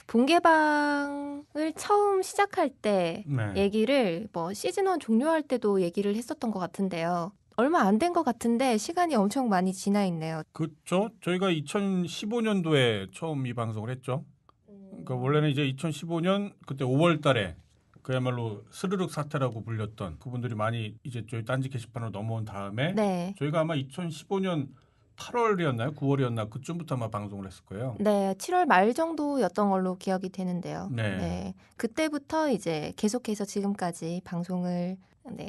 본개방을 처음 시작할 때 네. 얘기를 뭐 시즌 1 종료할 때도 얘기를 했었던 것 같은데요. 얼마 안 된 것 같은데 시간이 엄청 많이 지나 있네요. 그렇죠. 저희가 2015년도에 처음 이 방송을 했죠. 그러니까 원래는 이제 2015년 그때 5월 달에 그야말로 스르륵 사태라고 불렸던 그분들이 많이 이제 저희 딴지 게시판으로 넘어온 다음에 네. 저희가 아마 2015년 8월이었나요? 9월이었나? 그쯤부터 아마 방송을 했을 거예요. 네, 7월 말 정도였던 걸로 기억이 되는데요. 네. 그때부터 이제 계속해서 지금까지 방송을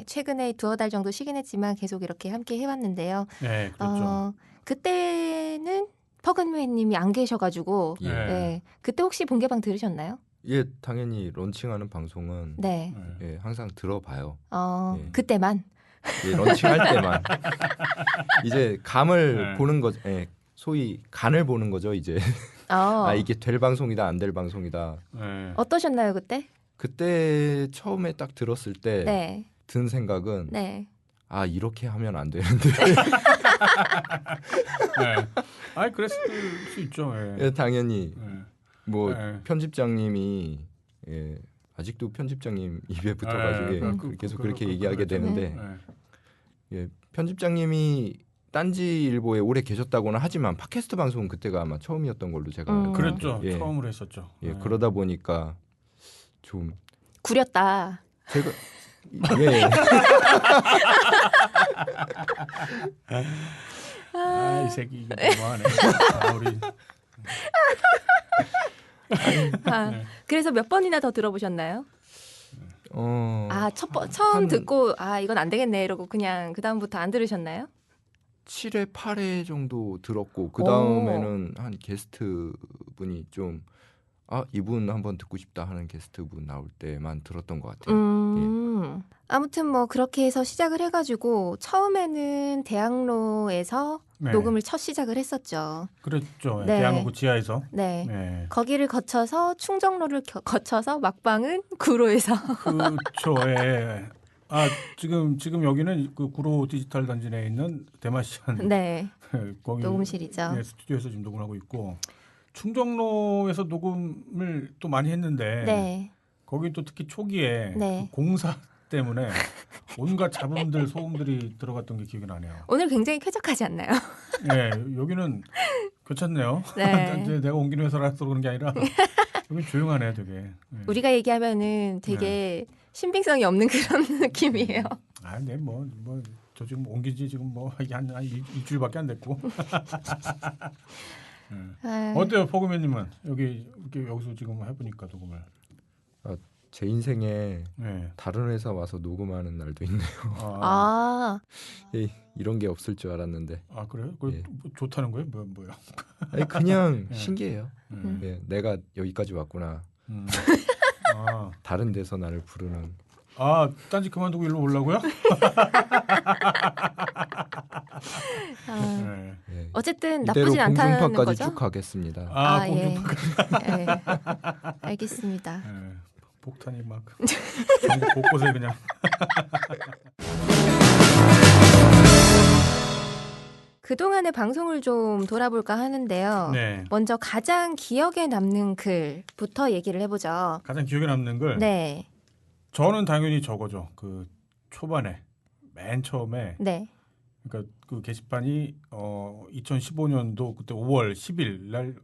최근에 2달 정도 쉬긴 했지만 계속 이렇게 함께 해왔는데요. 네, 그렇죠. 그때는 퍼근웨이님이 안 계셔가지고 네. 그때 혹시 본개방 들으셨나요? 예, 당연히 런칭하는 방송은 네. 예, 항상 들어봐요. 예. 그때만. 예, 런칭할 때만 이제 감을 네. 보는 거죠. 예, 소위 간을 보는 거죠. 이제 이게 될 방송이다 안 될 방송이다. 네. 어떠셨나요 그때? 그때 처음에 딱 들었을 때 든 생각은 이렇게 하면 안 되는데. 네. 아니 그랬을 수 있죠. 예. 예, 당연히 뭐 네. 편집장님이 아직도 편집장님 입에 붙어가지고 계속 그렇게 얘기하게 되는데 예, 편집장님이 딴지일보에 오래 계셨다고는 하지만 팟캐스트 방송은 그때가 아마 처음이었던 걸로 제가 그랬죠. 예. 처음으로 했었죠. 예, 그러다 보니까 좀 구렸다. 제가 예. 이 새끼 이거 너무하네. 우리 그래서 몇 번이나 더 들어보셨나요? 처음 듣고 이건 안 되겠네 이러고 그냥 그 다음부터 안 들으셨나요? 7회, 8회 정도 들었고 그 다음에는 한 게스트 분이 좀 이분 한번 듣고 싶다 하는 게스트 분 나올 때만 들었던 것 같아요. 예. 아무튼 뭐 그렇게 해서 시작을 해가지고 처음에는 대학로에서 녹음을 첫 시작을 했었죠. 그랬죠. 네. 대학로 지하에서. 네. 네. 거기를 거쳐서 충정로를 거쳐서 막방은 구로에서. 그렇죠. 예. 지금 여기는 그 구로 디지털 단지 내에 있는 대마시안 거기 녹음실이죠. 스튜디오에서 지금 녹음하고 있고 충정로에서 녹음을 또 많이 했는데 거기 또 특히 초기에 그 공사 때문에 온갖 잡음들 소음들이 들어갔던 게 기억이 나네요. 오늘 굉장히 쾌적하지 않나요? 네, 여기는 괜찮네요. 네. 내가 옮기는 회사라서 그런 게 아니라 여기 조용하네요, 되게. 네. 우리가 얘기하면은 되게 신빙성이 없는 그런 느낌이에요. 네, 저 지금 옮기지 지금 한 일주일밖에 안 됐고. 어때요, 포그맨님은 여기서 지금 해보니까 녹음을. 제 인생에 다른 회사 와서 녹음하는 날도 있네요. 이런 게 없을 줄 알았는데. 그래요? 좋다는 거예요? 뭐요? 아니 그냥 신기해요. 내가 여기까지 왔구나. 다른 데서 나를 부르는. 딴지 그만두고 일로 오려고요? 어쨌든 나쁘진 않다는 거죠? 공중파까지 쭉 가겠습니다. 공중파까지. 알겠습니다. 폭탄이 막 전국 곳곳에 그냥. 그동안의 방송을 좀 돌아볼까 하는데요. 먼저 가장 기억에 남는 글부터 얘기를 해보죠. 가장 기억에 남는 글? 네. 저는 당연히 저거죠. 그 초반에 맨 처음에 그러니까 그 게시판이 2015년도 그때 5월 10일 날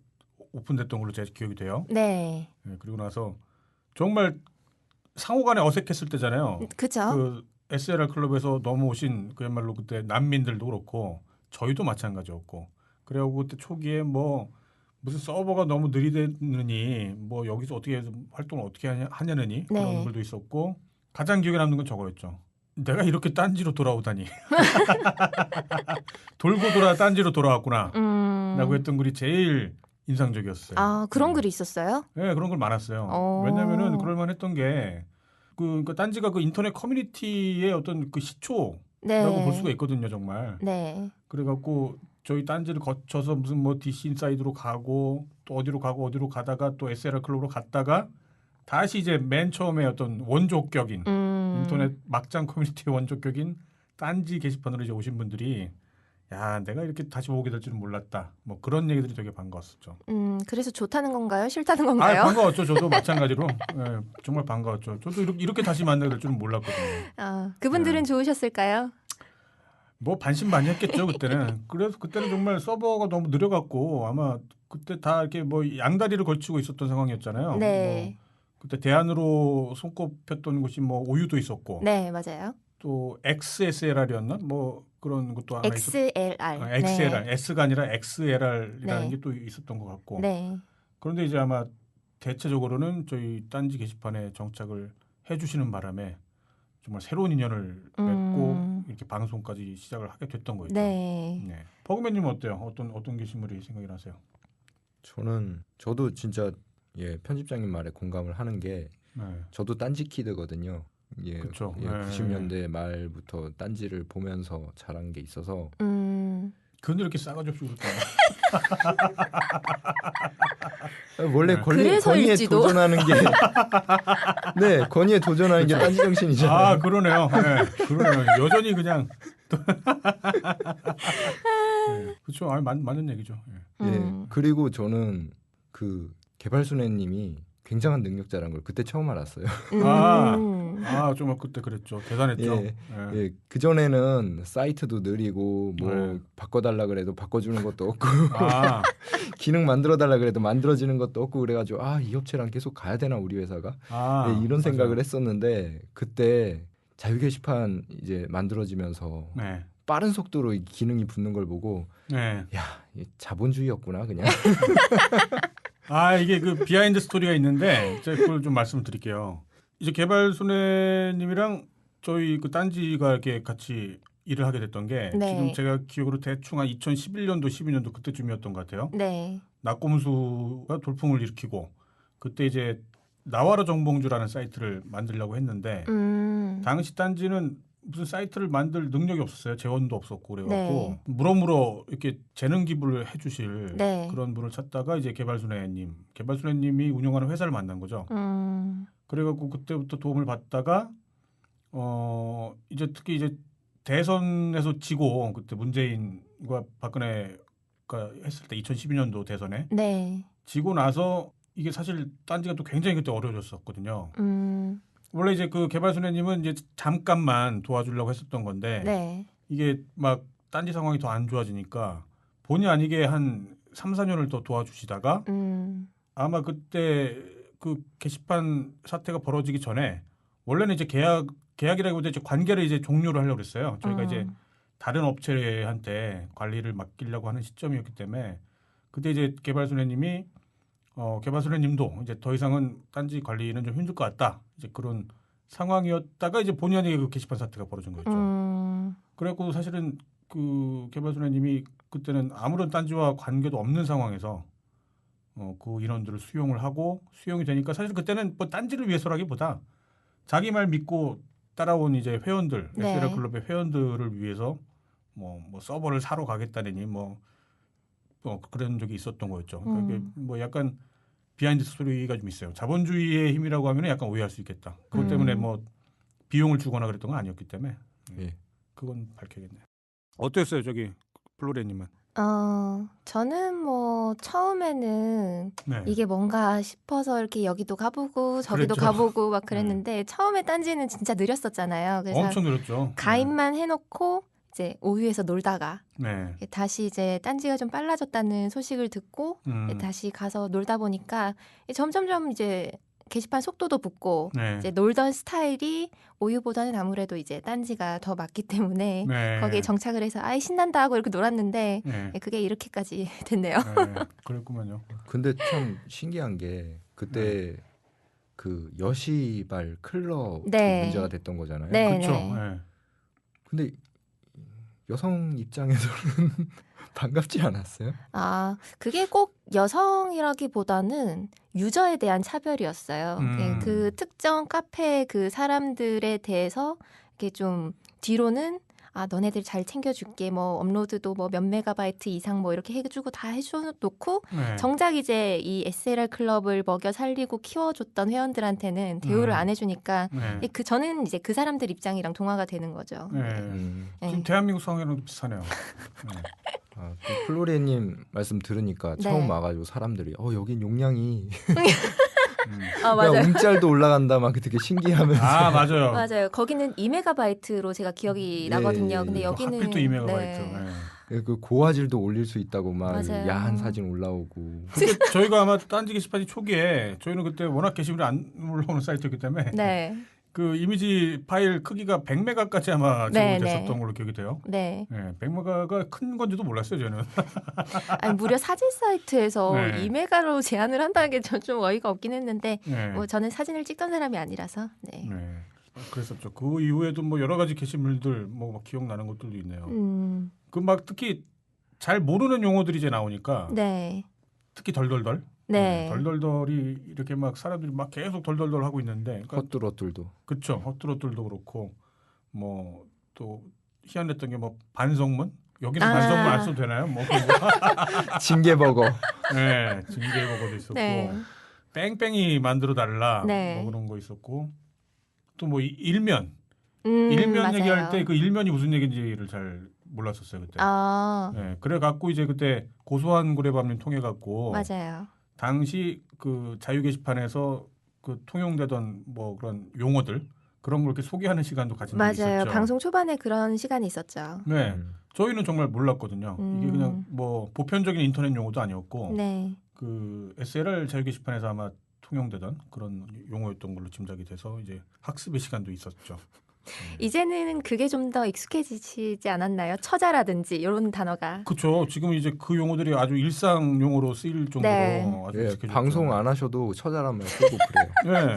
오픈됐던 걸로 제 기억이 돼요. 그리고 나서 정말 상호간에 어색했을 때잖아요. 그죠. 그 SLR 클럽에서 넘어오신 그야말로 그때 난민들도 그렇고 저희도 마찬가지였고 그래갖고 그때 초기에 무슨 서버가 너무 느리다느니 뭐 여기서 어떻게 해서 활동을 어떻게 하냐느니 그런 네. 글도 있었고 가장 기억에 남는 건 저거였죠. 내가 이렇게 딴지로 돌아오다니. 돌고 돌아 딴지로 돌아왔구나 라고 했던 글이 제일 인상적이었어요. 아, 그런 글이 있었어요? 네, 그런 글 많았어요. 왜냐면은 그럴만 했던 게 그 딴지가 그 인터넷 커뮤니티의 어떤 그 시초라고 네. 볼 수가 있거든요, 정말. 네. 그래갖고 저희 딴지를 거쳐서 무슨 뭐 DC 인사이드로 가고 또 어디로 가다가 또 SLR 클럽으로 갔다가 다시 이제 맨 처음에 어떤 원조격인 인터넷 막장 커뮤니티의 원조격인 딴지 게시판으로 이제 오신 분들이 야, 내가 이렇게 다시 오게 될 줄은 몰랐다. 뭐 그런 얘기들이 되게 반가웠었죠. 그래서 좋다는 건가요? 싫다는 건가요? 반가웠죠. 저도 마찬가지로. 네, 정말 반가웠죠. 저도 이렇게 다시 만나게 될 줄은 몰랐거든요. 아, 그분들은 네. 좋으셨을까요? 뭐 반신반의했겠죠 그때는. 그래서 그때는 정말 서버가 너무 느려갖고 아마 그때 다 이렇게 뭐 양다리를 걸치고 있었던 상황이었잖아요. 네. 뭐 그때 대안으로 손꼽혔던 곳이 뭐 오유도 있었고, 네, 맞아요. 또 XSLR이었나? 뭐 그런 것도 하나 XLR. XLR, 네. S가 아니라 XLR이라는 네. 게 또 있었던 것 같고. 네. 그런데 이제 아마 대체적으로는 저희 딴지 게시판에 정착을 해주시는 바람에 정말 새로운 인연을 맺고 이렇게 방송까지 시작을 하게 됐던 거죠. 네. 네. 버그맨님은 어때요? 어떤 게시물이 생각이 나세요? 저도 진짜 편집장님 말에 공감을 하는 게 네. 저도 딴지 키드거든요. 그쵸. 네. 90년대 말부터 딴지를 보면서 자란 게 있어서 근데 이렇게 싸가지 없이 그럴까요? 원래 권위에 도전하는 게 네, 권위에 도전하는 게 딴지 정신이잖아요. 아, 그러네요. 네, 그러네요. 여전히 그냥 네, 그렇죠. 맞는 얘기죠. 네. 그리고 저는 그 개발순애님이 굉장한 능력자라는 걸 그때 처음 알았어요. 정말 그때 그랬죠. 대단했죠. 그 전에는 사이트도 느리고 뭐 바꿔달라 그래도 바꿔주는 것도 없고 기능 만들어달라 그래도 만들어지는 것도 없고 그래가지고 이 업체랑 계속 가야 되나 우리 회사가 이런 생각을 했었는데 그때 자유 게시판 이제 만들어지면서 빠른 속도로 이 기능이 붙는 걸 보고 야, 자본주의였구나 그냥. 이게 그 비하인드 스토리가 있는데 제가 그걸 좀 말씀드릴게요. 이제 개발순애님이랑 저희 그 딴지가 이렇게 같이 일을 하게 됐던 게 지금 제가 기억으로 대충 한 2011년도 12년도 그때쯤이었던 것 같아요. 네. 낙곰수가 돌풍을 일으키고 그때 이제 나와라 정봉주라는 사이트를 만들려고 했는데 당시 딴지는 무슨 사이트를 만들 능력이 없었어요. 재원도 없었고 그래갖고 물어물어 이렇게 재능 기부를 해주실 그런 분을 찾다가 이제 개발순애님이 운영하는 회사를 만난 거죠. 그래갖고 그때부터 도움을 받다가 이제 특히 이제 대선에서 지고 그때 문재인과 박근혜가 했을 때 2012년도 대선에 지고 나서 이게 사실 딴지가 또 굉장히 그때 어려워졌었거든요. 원래 이제 그 개발순애님은 이제 잠깐만 도와주려고 했었던 건데 이게 막 딴지 상황이 더 안 좋아지니까 본의 아니게 한 3, 4년을 더 도와주시다가 아마 그때 그 게시판 사태가 벌어지기 전에 원래는 이제 계약이라기보다 이제 관계를 이제 종료를 하려고 했어요. 저희가 이제 다른 업체한테 관리를 맡기려고 하는 시점이었기 때문에 그때 이제 개발순애님이 개발순애님도 이제 더 이상은 딴지 관리는 좀 힘들 것 같다. 이제 그런 상황이었다가 이제 본의 아니게 그 게시판 사태가 벌어진 거였죠. 그래갖고 사실은 그 개발순애님이 그때는 아무런 딴지와 관계도 없는 상황에서 그 인원들을 수용을 하고 수용이 되니까 사실 그때는 뭐 딴지를 위해서라기보다 자기 말 믿고 따라온 이제 회원들, SLR 클럽의 회원들을 위해서 뭐 서버를 사러 가겠다느니 뭐 그런 적이 있었던 거였죠. 그러니까 뭐 약간 비하인드 스토리가 좀 있어요. 자본주의의 힘이라고 하면 약간 오해할 수 있겠다. 그것 때문에 뭐 비용을 주거나 그랬던 건 아니었기 때문에 그건 밝혀야겠네요. 어땠어요, 저기 플로레님은? 저는 뭐 처음에는 이게 뭔가 싶어서 이렇게 여기도 가보고 저기도 가보고 막 그랬는데 처음에 딴지는 진짜 느렸었잖아요. 그래서 엄청 느렸죠. 가입만 해놓고 이제 오유에서 놀다가 다시 이제 딴지가 좀 빨라졌다는 소식을 듣고 다시 가서 놀다 보니까 점점점 이제 게시판 속도도 붙고 네. 이제 놀던 스타일이 오유보다는 아무래도 이제 딴지가 더 맞기 때문에 네. 거기에 정착을 해서 아이 신난다 하고 이렇게 놀았는데 네. 그게 이렇게까지 됐네요. 네. 그랬구만요. 근데 참 신기한 게 그때 그 여시발 클럽 네. 문제가 됐던 거잖아요. 네. 그렇죠. 네. 네. 근데 여성 입장에서는 반갑지 않았어요? 아, 그게 꼭 여성이라기보다는 유저에 대한 차별이었어요. 그 특정 카페 그 사람들에 대해서 이렇게 좀 뒤로는 아, 너네들 잘 챙겨줄게. 뭐 업로드도 뭐 몇 메가바이트 이상 뭐 이렇게 해주고 다 해줘놓고 네. 정작 이제 이 SLR 클럽을 먹여 살리고 키워줬던 회원들한테는 대우를 안 해주니까 네. 저는 이제 그 사람들 입장이랑 동화가 되는 거죠. 네. 네. 지금 대한민국 상황이랑 비슷하네요. 네. 아, 그 플로리님 말씀 들으니까 네. 처음 와가지고 사람들이 여긴 용량이 아, 맞아요. 야, 움짤도 올라간다 막 되게 신기하면서 아 맞아요. 맞아요. 거기는 2메가바이트로 제가 기억이 예, 나거든요. 예, 근데 예. 여기는 하필 또 2메가바이트. 네. 네. 그 고화질도 올릴 수 있다고 막 맞아요. 야한 사진 올라오고 그게 저희가 아마 딴지 게시판이 초기에 저희는 그때 워낙 게시물이 안 올라오는 사이트였기 때문에 네. 그 이미지 파일 크기가 100메가까지 아마 네, 제공됐었던 네. 걸로 기억이 돼요. 네. 네, 100메가가 큰 건지도 몰랐어요, 저는. 아니, 무려 사진 사이트에서 네. 2메가로 제한을 한다는 게 좀 어이가 없긴 했는데 네. 뭐 저는 사진을 찍던 사람이 아니라서 네. 네. 그랬었죠. 그 이후에도 뭐 여러 가지 게시물들 뭐 기억나는 것들도 있네요. 그 막 특히 잘 모르는 용어들이 이제 나오니까 네. 특히 덜덜덜. 네. 덜덜덜이 이렇게 막 사람들이 막 계속 덜덜덜 하고 있는데 헛뚜러들도 그렇죠. 헛들어들도 그렇고 뭐 또 희한했던 게 뭐 반성문 여기는 아. 반성문 안 써도 되나요? 뭐 징계버거 네, 징계버거도 있었고 네. 뺑뺑이 만들어 달라 네. 뭐 그런 거 있었고 또 뭐 일면 일면 맞아요. 얘기할 때 그 일면이 무슨 얘기인지를 잘 몰랐었어요 그때. 아, 네, 그래 갖고 이제 그때 고소한 고래밤님 통해 갖고 맞아요. 당시 그 자유 게시판에서 그 통용되던 뭐 그런 용어들 그런 걸 이렇게 소개하는 시간도 가진 적이 맞아요. 있었죠. 방송 초반에 그런 시간이 있었죠. 네, 저희는 정말 몰랐거든요. 이게 그냥 음. 뭐 보편적인 인터넷 용어도 아니었고 네. 그 SLR 자유 게시판에서 아마 통용되던 그런 용어였던 걸로 짐작이 돼서 이제 학습의 시간도 있었죠. 이제는 그게 좀 더 익숙해지지 않았나요? 처자라든지 이런 단어가. 그렇죠. 지금 이제 그 용어들이 아주 일상 용어로 쓰일 정도로 네. 아주 예, 익숙해졌죠. 방송 안 하셔도 처자란 말 쓰고 그래요. 네.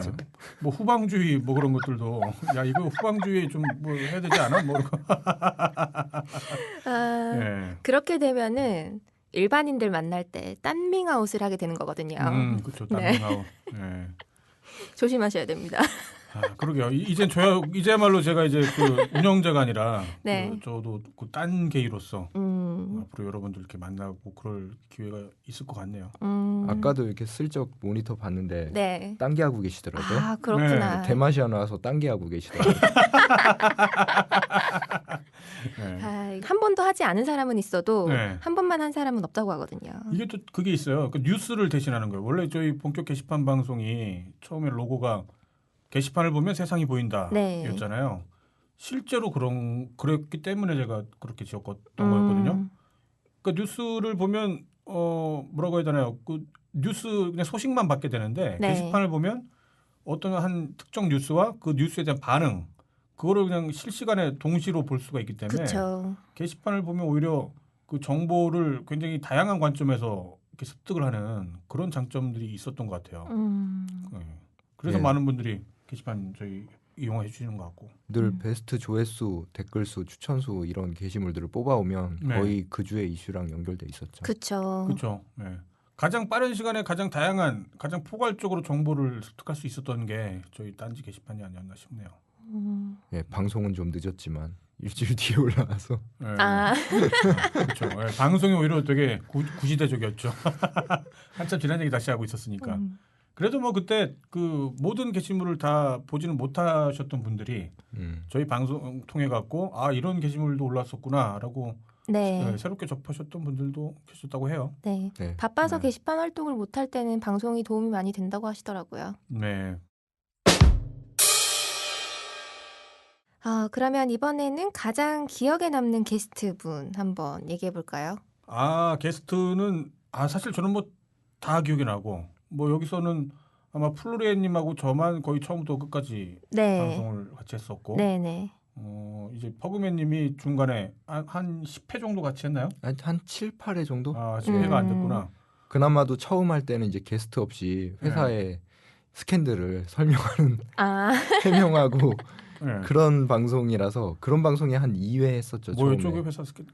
뭐 후방주의 뭐 그런 것들도 야 이거 후방주의 좀 뭐 해야 되지 않아? 뭐 이런 거. 아, 네. 그렇게 되면은 일반인들 만날 때 딴밍아웃을 하게 되는 거거든요. 그렇죠. 네. 딴밍아웃. 네. 조심하셔야 됩니다. 아, 그러게요. 이제말로 제가 이제 그 운영자가 아니라 네. 그 저도 그 딴 개이로서 앞으로 여러분들 이렇게 만나고 그럴 기회가 있을 것 같네요. 아까도 이렇게 슬쩍 모니터 봤는데 네. 딴게 하고 계시더라고요. 아, 그렇구나. 대마시아 나와서 딴게 하고 계시더라고요. 네. 아, 한 번도 하지 않은 사람은 있어도 네. 한 번만 한 사람은 없다고 하거든요. 이게 또 그게 있어요. 그 뉴스를 대신하는 거예요. 원래 저희 본격 게시판 방송이 처음에 로고가 게시판을 보면 세상이 보인다 네. 였잖아요. 실제로 그랬기 때문에 제가 그렇게 지었던 거였거든요. 그러니까 뉴스를 보면 뭐라고 해야 되나요? 그 뉴스 그냥 소식만 받게 되는데 네. 게시판을 보면 어떤 한 특정 뉴스와 그 뉴스에 대한 반응 그거를 그냥 실시간에 동시로 볼 수가 있기 때문에 그렇죠. 게시판을 보면 오히려 그 정보를 굉장히 다양한 관점에서 이렇게 습득을 하는 그런 장점들이 있었던 것 같아요. 네. 그래서 예. 많은 분들이 게시판 저희 이용해 주시는 것 같고. 늘 베스트 조회수, 댓글수, 추천수 이런 게시물들을 뽑아오면 네. 거의 그 주의 이슈랑 연결돼 있었죠. 그렇죠. 그렇죠. 네. 가장 빠른 시간에 가장 다양한, 가장 포괄적으로 정보를 습득할 수 있었던 게 저희 딴지 게시판이 아니었나 싶네요. 예, 방송은 좀 늦었지만 일주일 뒤에 올라와서 네. 아, 그렇죠. 네. 방송이 오히려 되게 구시대적이었죠. 한참 지난 얘기 다시 하고 있었으니까. 그래도 뭐 그때 그 모든 게시물을 다 보지는 못하셨던 분들이 저희 방송 통해 갖고 아 이런 게시물도 올랐었구나라고 네. 새롭게 접하셨던 분들도 계셨다고 해요. 네. 네. 바빠서 네. 게시판 활동을 못할 때는 방송이 도움이 많이 된다고 하시더라고요. 네. 아, 그러면 이번에는 가장 기억에 남는 게스트분 한번 얘기해 볼까요? 아 게스트는 사실 저는 뭐 다 기억이 나고 뭐 여기서는 아마 플루리엔님하고 저만 거의 처음부터 끝까지 네. 방송을 같이 했었고, 네네. 이제 퍼그맨님이 중간에 한 10회 정도 같이 했나요? 한 7, 8회 정도? 아, 10회가 안 됐구나. 그나마도 처음 할 때는 이제 게스트 없이 회사의 스캔들을 설명하는 해명하고 네. 그런 방송이라서 그런 방송이 한 2회 했었죠. 뭐였죠? 처음에. 그 회사 스캔?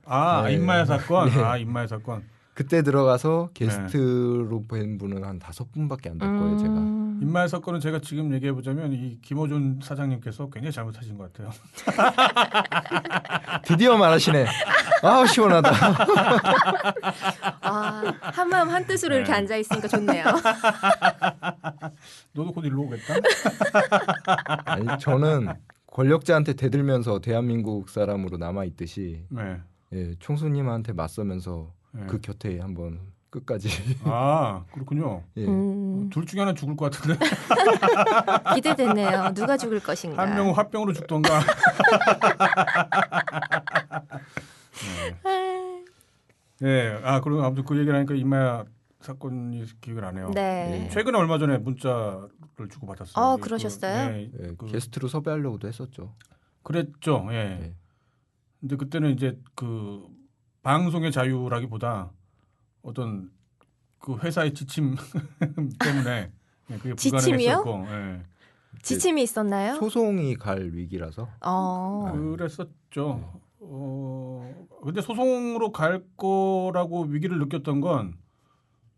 네. 임마야 사건. 네. 임마야 사건. 그때 들어가서 게스트로 뵌 분은 한 5분밖에 안 될 거예요, 제가. 임마야 사건은 제가 지금 얘기해 보자면 이 김호준 사장님께서 굉장히 잘못하신 것 같아요. 드디어 말하시네. 아우 시원하다. 한마음 한뜻으로 이렇게 앉아 있으니까 좋네요. 너도 곧 일로 오겠다. 아니, 저는 권력자한테 대들면서 대한민국 사람으로 남아 있듯이 예, 총수님한테 맞서면서 그 곁에 한번 끝까지. 그렇군요. 예. 둘 중에 하나 죽을 것 같은데. 기대되네요. 누가 죽을 것인가. 한 명은 화병으로 죽던가. 네. 그리고 아무튼 그 얘기를 하니까 임마야 사건이 기억이 나네요. 네. 최근에 얼마 전에 문자를 주고 받았어요. 그러셨어요? 게스트로 섭외하려고도 했었죠. 그랬죠. 예. 네. 근데 그때는 이제 그 방송의 자유라기보다 어떤 그 회사의 지침 때문에 그게 불가능했었고. 예. 지침이 있었나요? 소송이 갈 위기라서. 그랬었죠. 근데 소송으로 갈 거라고 위기를 느꼈던 건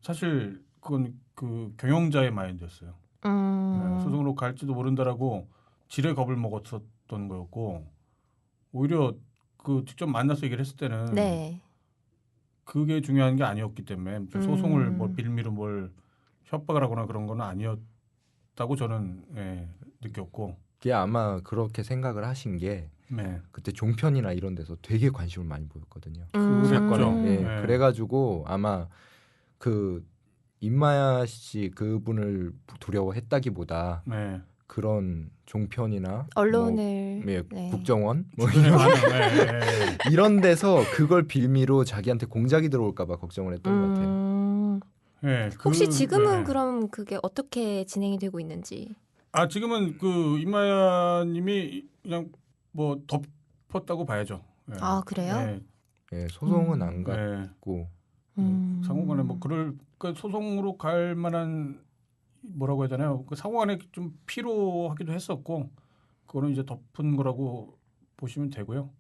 사실 그건 그 경영자의 마인드였어요. 소송으로 갈지도 모른다라고 지레 겁을 먹었었던 거였고, 오히려 그 직접 만나서 얘기를 했을 때는 그게 중요한 게 아니었기 때문에 소송을 뭐 빌미로 뭘 협박을 하거나 그런 건 아니었다고 저는 느꼈고. 그게 아마 그렇게 생각을 하신 게 그때 종편이나 이런 데서 되게 관심을 많이 보였거든요. 그 사건에. 그래가지고 아마 그 임마야 씨 그분을 두려워했다기보다 그런 종편이나 언론을 국정원 뭐 이런 데서 그걸 빌미로 자기한테 공작이 들어올까봐 걱정을 했던 것 같아요. 혹시 지금은 그럼 그게 어떻게 진행이 되고 있는지? 지금은 그 임마야님이 그냥 뭐 덮었다고 봐야죠. 그래요? 소송은 안 갔고 상호간에 뭐 그 소송으로 갈 만한 뭐라고 해야 되나요? 그 상호간에 좀 필요하기도 했었고, 그거는 이제 덮은 거라고 보시면 되고요.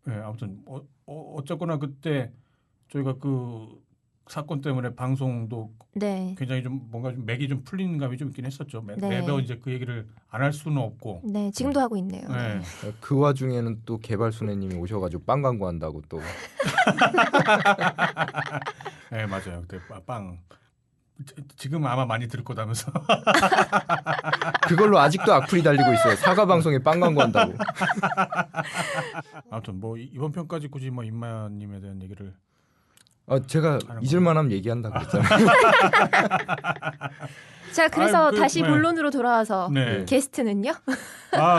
아무튼 어쨌거나 그때 저희가 그 사건 때문에 방송도 굉장히 좀 뭔가 좀 맥이 좀 풀리는 감이 좀 있긴 했었죠. 매번 이제 그 얘기를 안 할 수는 없고. 지금도 하고 있네요. 그 와중에는 또 개발순애님이 오셔가지고 빵 광고한다고 또. 네, 맞아요. 그때 빵. 지금 아마 많이 들을 거다면서. 그걸로 아직도 악플이 달리고 있어요. 사과 방송에 빵 광고한다고. 아무튼 뭐 이번 편까지 굳이 뭐 임마야님에 대한 얘기를. 제가 잊을만하면 얘기한다고 그랬잖아요. 자, 그래서 다시 본론으로 돌아와서 게스트는요?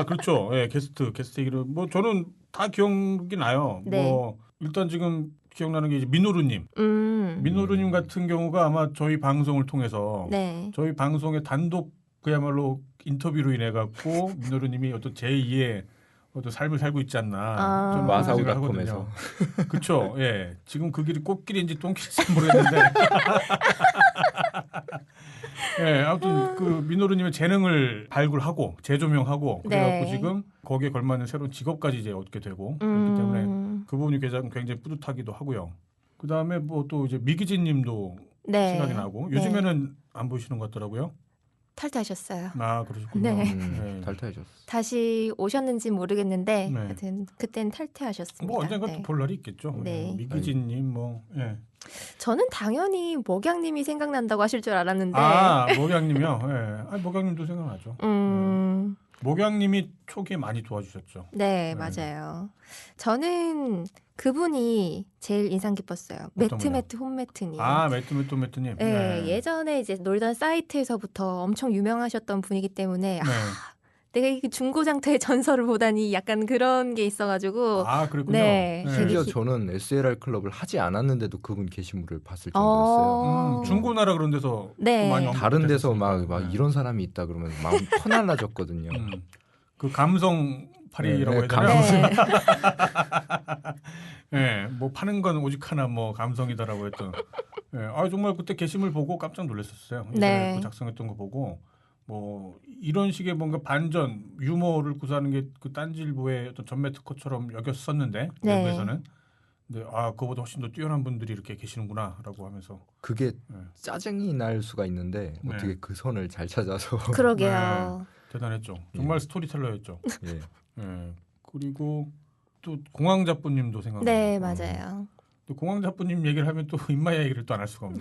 그렇죠. 게스트 얘기를 뭐 저는 다 기억이 나요. 뭐 일단 지금 기억나는 게 이제 민호루님. 민호루님 같은 경우가 아마 저희 방송을 통해서 저희 방송의 단독 그야말로 인터뷰로 인해 갖고 민호루님이 어떤 제2의 어떤 삶을 살고 있지 않나. 저는 마사오닷컴에서. 그렇죠. 지금 그 길이 꽃길인지 똥길인지 모르겠는데. 아무튼 그 민호루님의 재능을 발굴하고 재조명하고 그래갖고 지금 거기에 걸맞는 새로운 직업까지 이제 얻게 되고 그렇기 때문에 그 부분이 굉장히 뿌듯하기도 하고요. 그 다음에 뭐 또 이제 미기진님도 생각이 나고 요즘에는 안 보이시는 것 같더라고요. 탈퇴하셨어요. 그러셨군요. 탈퇴하셨어요. 다시 오셨는지 모르겠는데 하여튼 그때는 탈퇴하셨습니다. 뭐 언젠가 또 볼 날이 있겠죠. 미기진님 뭐. 저는 당연히 목양님이 생각난다고 하실 줄 알았는데. 목양님이요. 목양님도 생각나죠. 목양님이 초기에 많이 도와주셨죠. 네, 맞아요. 저는 그분이 제일 인상 깊었어요. 매트 홈매트님. 매트 홈매트님. 예전에 이제 놀던 사이트에서부터 엄청 유명하셨던 분이기 때문에 내가 이 중고장터의 전설을 보다니 약간 그런 게 있어가지고 아 그렇군요. 네. 심지어 저는 SLR 클럽을 하지 않았는데도 그분 게시물을 봤을 정도였어요. 중고나라 그런 데서 네. 많이 다른 데서 막 네. 이런 사람이 있다 그러면 마음 터날라졌거든요. 그 감성팔이라고 해야 되나? 네. 네, 뭐 파는 건 오직 하나 뭐 감성이다라고 했던. 네, 아 정말 그때 게시물 보고 깜짝 놀랐었어요. 네. 그 작성했던 거 보고 뭐 이런 식의 뭔가 반전 유머를 구사하는 게 그 딴지일보의 어떤 전매 특허처럼 여겼었는데 네. 내부에서는. 근데 아 그거보다 훨씬 더 뛰어난 분들이 이렇게 계시는구나라고 하면서 그게 네. 짜증이 날 수가 있는데 네. 어떻게 그 선을 잘 찾아서 그러게요. 대단했죠. 정말 스토리텔러였죠. 예. 네. 그리고 또 공황자부님도 생각나요. 네, 맞아요. 또 공황자부님 얘기를 하면 또 임마야 얘기를 또 안 할 수가 없네.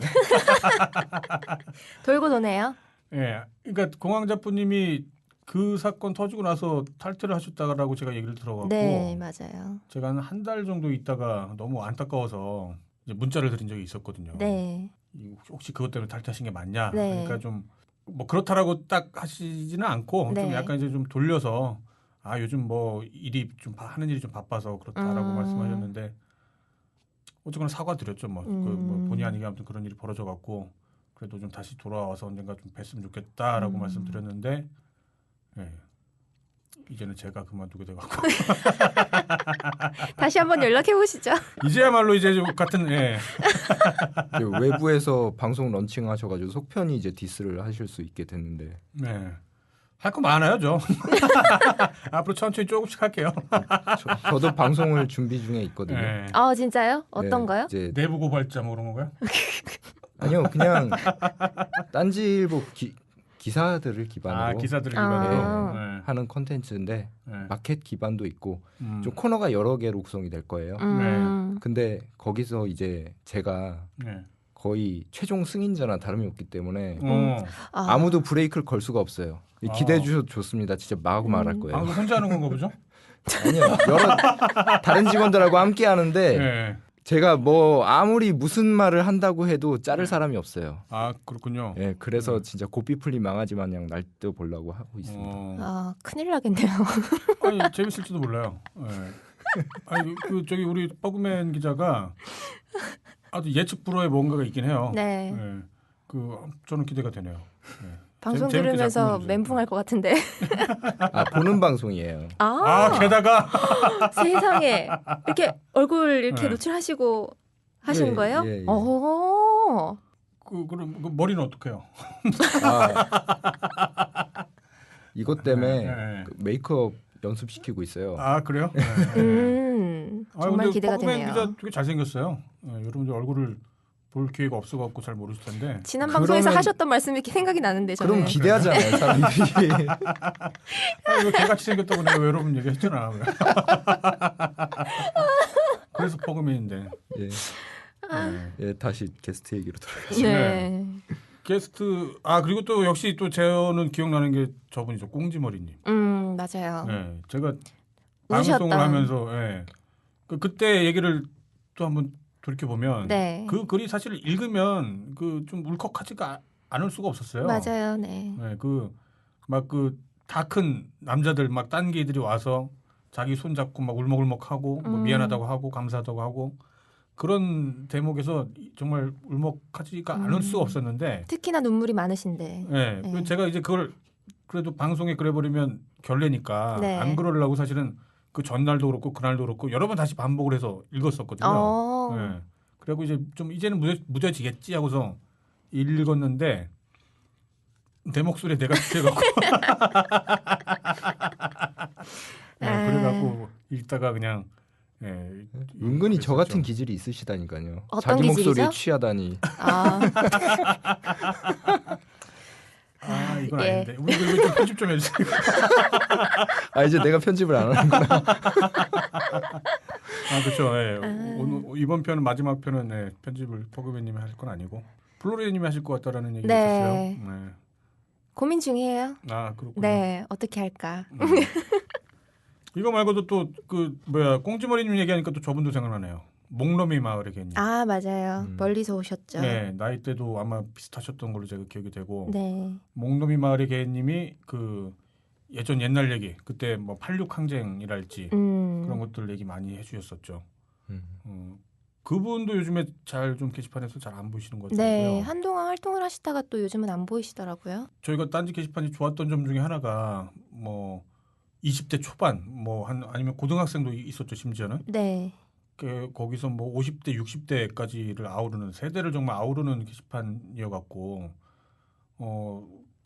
돌고 도네요. 예, 그러니까 공황자부님이 그 사건 터지고 나서 탈퇴를 하셨다라고 제가 얘기를 들어갔고, 네, 맞아요. 제가 한 달 정도 있다가 너무 안타까워서 이제 문자를 드린 적이 있었거든요. 네. 혹시 그것 때문에 탈퇴하신 게 맞냐? 네. 그러니까 좀 뭐 그렇다라고 딱 하시지는 않고 네. 좀 약간 이제 좀 돌려서 아 요즘 뭐 일이 좀 하는 일이 좀 바빠서 그렇다라고 말씀하셨는데 어쨌거나 사과드렸죠. 뭐, 뭐 본의 아니게 아무튼 그런 일이 벌어져 갖고 그래도 좀 다시 돌아와서 언젠가 좀 뵀으면 좋겠다라고 말씀드렸는데 예. 이제는 제가 그만두게 돼갖고 다시 한번 연락해 보시죠. 이제야말로 이제 좀 같은 예. 외부에서 방송 런칭하셔가지고 속편이 이제 디스를 하실 수 있게 됐는데 네. 할 거 많아요, 저. 앞으로 천천히 조금씩 할게요. 저도 방송을 준비 중에 있거든요. 네. 아 진짜요? 어떤 네, 거요? 이제 내부 고발자 뭐 그런 건가요? 아니요, 그냥 딴지일보 기사들을 기반으로 기사들을 아. 기반으로 네. 하는 콘텐츠인데 네. 마켓 기반도 있고 음. 좀 코너가 여러 개로 구성이 될 거예요. 근데 거기서 이제 제가 네. 거의 최종 승인자나 다름이 없기 때문에 아. 아무도 브레이크를 걸 수가 없어요. 기대해 주셔도 좋습니다. 진짜 마구 말할 거예요. 방송 혼자 하는 건가 보죠? 아니요, 여러 다른 직원들하고 함께 하는데 네. 제가 뭐 아무리 무슨 말을 한다고 해도 자를 사람이 없어요. 아 그렇군요. 예, 그래서 진짜 고삐 풀린 망아지 마냥 날뛰어 보려고 하고 있습니다. 아 큰일 나겠네요. 아니 재밌을지도 몰라요. 네. 아니 그 저기 우리 버그맨 기자가 아주 예측 불허의 뭔가가 있긴 해요. 네. 네. 그 저는 기대가 되네요. 네. 방송 재밌게 들으면서 작품을 멘붕할 것 같은데. 아, 보는 방송이에요. 게다가 세상에 이렇게 얼굴 이렇게 네. 노출하시고 하시는 예, 거예요? 예, 예. 오. 그럼 그 머리는 어떻게 해요? 이것 때문에 네. 그 메이크업 연습시키고 있어요. 아 그래요? 정말 근데 기대가 버그맨 되네요. 기자 되게 잘생겼어요. 네, 여러분들 얼굴을 볼 기회가 없어갖고 잘 모르실 텐데. 지난 방송에서 그러면- 하셨던 말씀이 이렇게 생각이 나는데 저는. 그럼 기대하잖아요, 사람들이. 이거 개같이 생겼다고 내가 여러분 얘기했잖아. 그래서 버그맨인데. 예. 예, 다시 게스트 얘기로 돌아가죠. 네. 게스트 그리고 또 역시 또 저는 기억나는 게 저분이죠. 꽁지머리님. 맞아요. 네, 제가 우셨던. 방송을 하면서 그때 얘기를 또 한번 돌이켜 보면 네. 그 글이 사실 읽으면 그 좀 울컥하지가 않을 수가 없었어요. 맞아요. 네. 네, 막 다 큰 남자들 막 딴 개들이 와서 자기 손 잡고 막 울먹울먹하고 뭐 미안하다고 하고 감사하다고 하고 그런 대목에서 정말 울먹하지가 않을 수가 없었는데. 특히나 눈물이 많으신데. 네, 네. 제가 이제 그걸 그래도 방송에 그래버리면 결례니까 네. 안 그러려고 사실은 그 전날도 그렇고 그날도 그렇고 여러 번 다시 반복을 해서 읽었었거든요. 네. 그리고 이제 좀 이제는 무뎌지겠지 하고서 읽었는데 내 목소리에 내가 취해갖고 그래갖고 읽다가 그냥 은근히 저 그랬었죠. 같은 기질이 있으시다니까요. 어떤 자기 목소리에 기질이죠? 취하다니. 이건 예. 아닌데 우리 이거 좀 편집 좀 해주세요. 이제 내가 편집을 안 하는구나. 그렇죠. 오늘 이번 편은 마지막 편은 편집을 버그맨님이 하실 건 아니고 플로리님이 하실 것 같다라는 얘기가 네. 있었어요. 네. 고민 중이에요. 그렇군요. 네. 어떻게 할까? 이거 말고도 또 꽁지머리님 얘기하니까 또 저분도 생각나네요. 목놈이 마을의 개님. 맞아요. 멀리서 오셨죠. 네, 나이대도 아마 비슷하셨던 걸로 제가 기억이 되고 네. 목놈이 마을의 개님이 그 옛날 얘기 그때 뭐 86 항쟁이랄지 그런 것들 얘기 많이 해주셨었죠. 그분도 요즘에 잘 좀 게시판에서 잘 안 보이시는 것 같고요. 네, 한동안 활동을 하시다가 또 요즘은 안 보이시더라고요. 저희가 딴지 게시판이 좋았던 점 중에 하나가 뭐 20대 초반 뭐 아니면 고등학생도 있었죠 심지어는. 네. 거기서 뭐 50대 60대까지를 아우르는 세대를 정말 아우르는 게시판이어갖고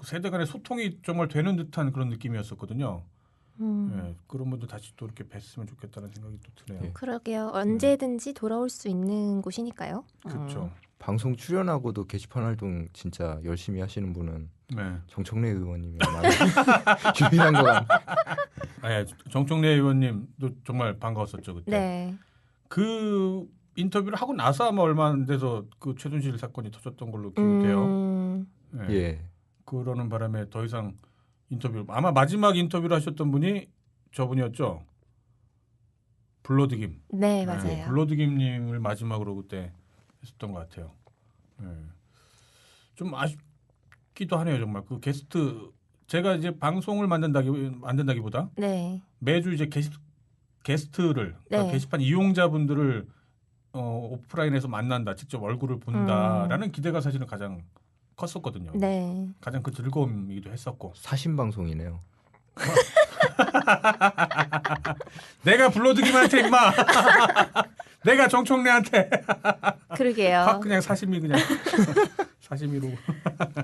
세대 간의 소통이 정말 되는 듯한 그런 느낌이었었거든요. 네, 그런 분들 다시 또 이렇게 뵀으면 좋겠다는 생각이 또 드네요. 그러게요. 언제든지 돌아올 수 있는 곳이니까요. 그렇죠. 방송 출연하고도 게시판 활동 진짜 열심히 하시는 분은 네. 정청래 의원님이 많이 유일한 것 같아요. 정청래 의원님도 정말 반가웠었죠 그때. 네. 그 인터뷰를 하고 나서 아마 얼마 안 돼서 그 최순실 사건이 터졌던 걸로 기억해요. 네. 예. 그러는 바람에 더 이상 인터뷰 아마 마지막 인터뷰를 하셨던 분이 저분이었죠. 블러드김. 네, 맞아요. 네, 블러드김님을 마지막으로 그때 했었던 것 같아요. 네. 좀 아쉽기도 하네요, 정말. 그 게스트 제가 이제 방송을 만든다기보다 네. 매주 이제 게스트를 그러니까 게시판 이용자분들을 오프라인에서 만난다, 직접 얼굴을 본다라는 기대가 사실은 가장 컸었거든요. 네. 가장 그 즐거움이기도 했었고. 사신 방송이네요. 내가 블러드김한테 임마. 내가 정청래한테. 그러게요. 확 그냥 사심이 그냥 사심이로.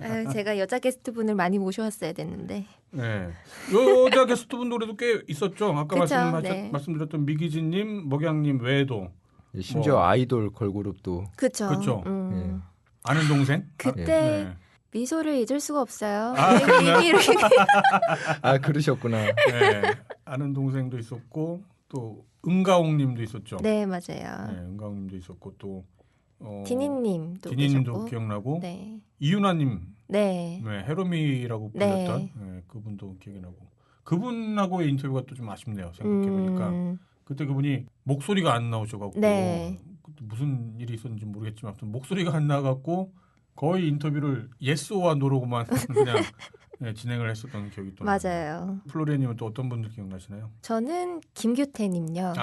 아유, 제가 여자 게스트분을 많이 모셔왔어야 됐는데. 네. 여자 게스트분 노래도 꽤 있었죠. 아까 말씀드렸던 미기진님, 먹양님 외에도. 심지어 아이돌 걸그룹도. 그렇죠. 예. 아는 동생? 그때 미소를 잊을 수가 없어요. 그러셨구나. 네. 아는 동생도 있었고 또 은가홍님도 있었죠. 네, 맞아요. 네, 은가홍님도 있었고 또 디니님도 기억나고 네. 이윤아님, 네, 헤로미라고 불렸던 그분도 기억이 나고 그분하고의 인터뷰가 또 좀 아쉽네요. 생각해 보니까 그때 그분이 목소리가 안 나오셔갖고 무슨 일이 있었는지 모르겠지만 아무튼 목소리가 안 나갖고 거의 인터뷰를 예스와 노로고만 그냥 진행을 했었던 기억이 또 맞아요. 플로리아님은 또 어떤 분들 기억나시나요? 저는 김규태님요.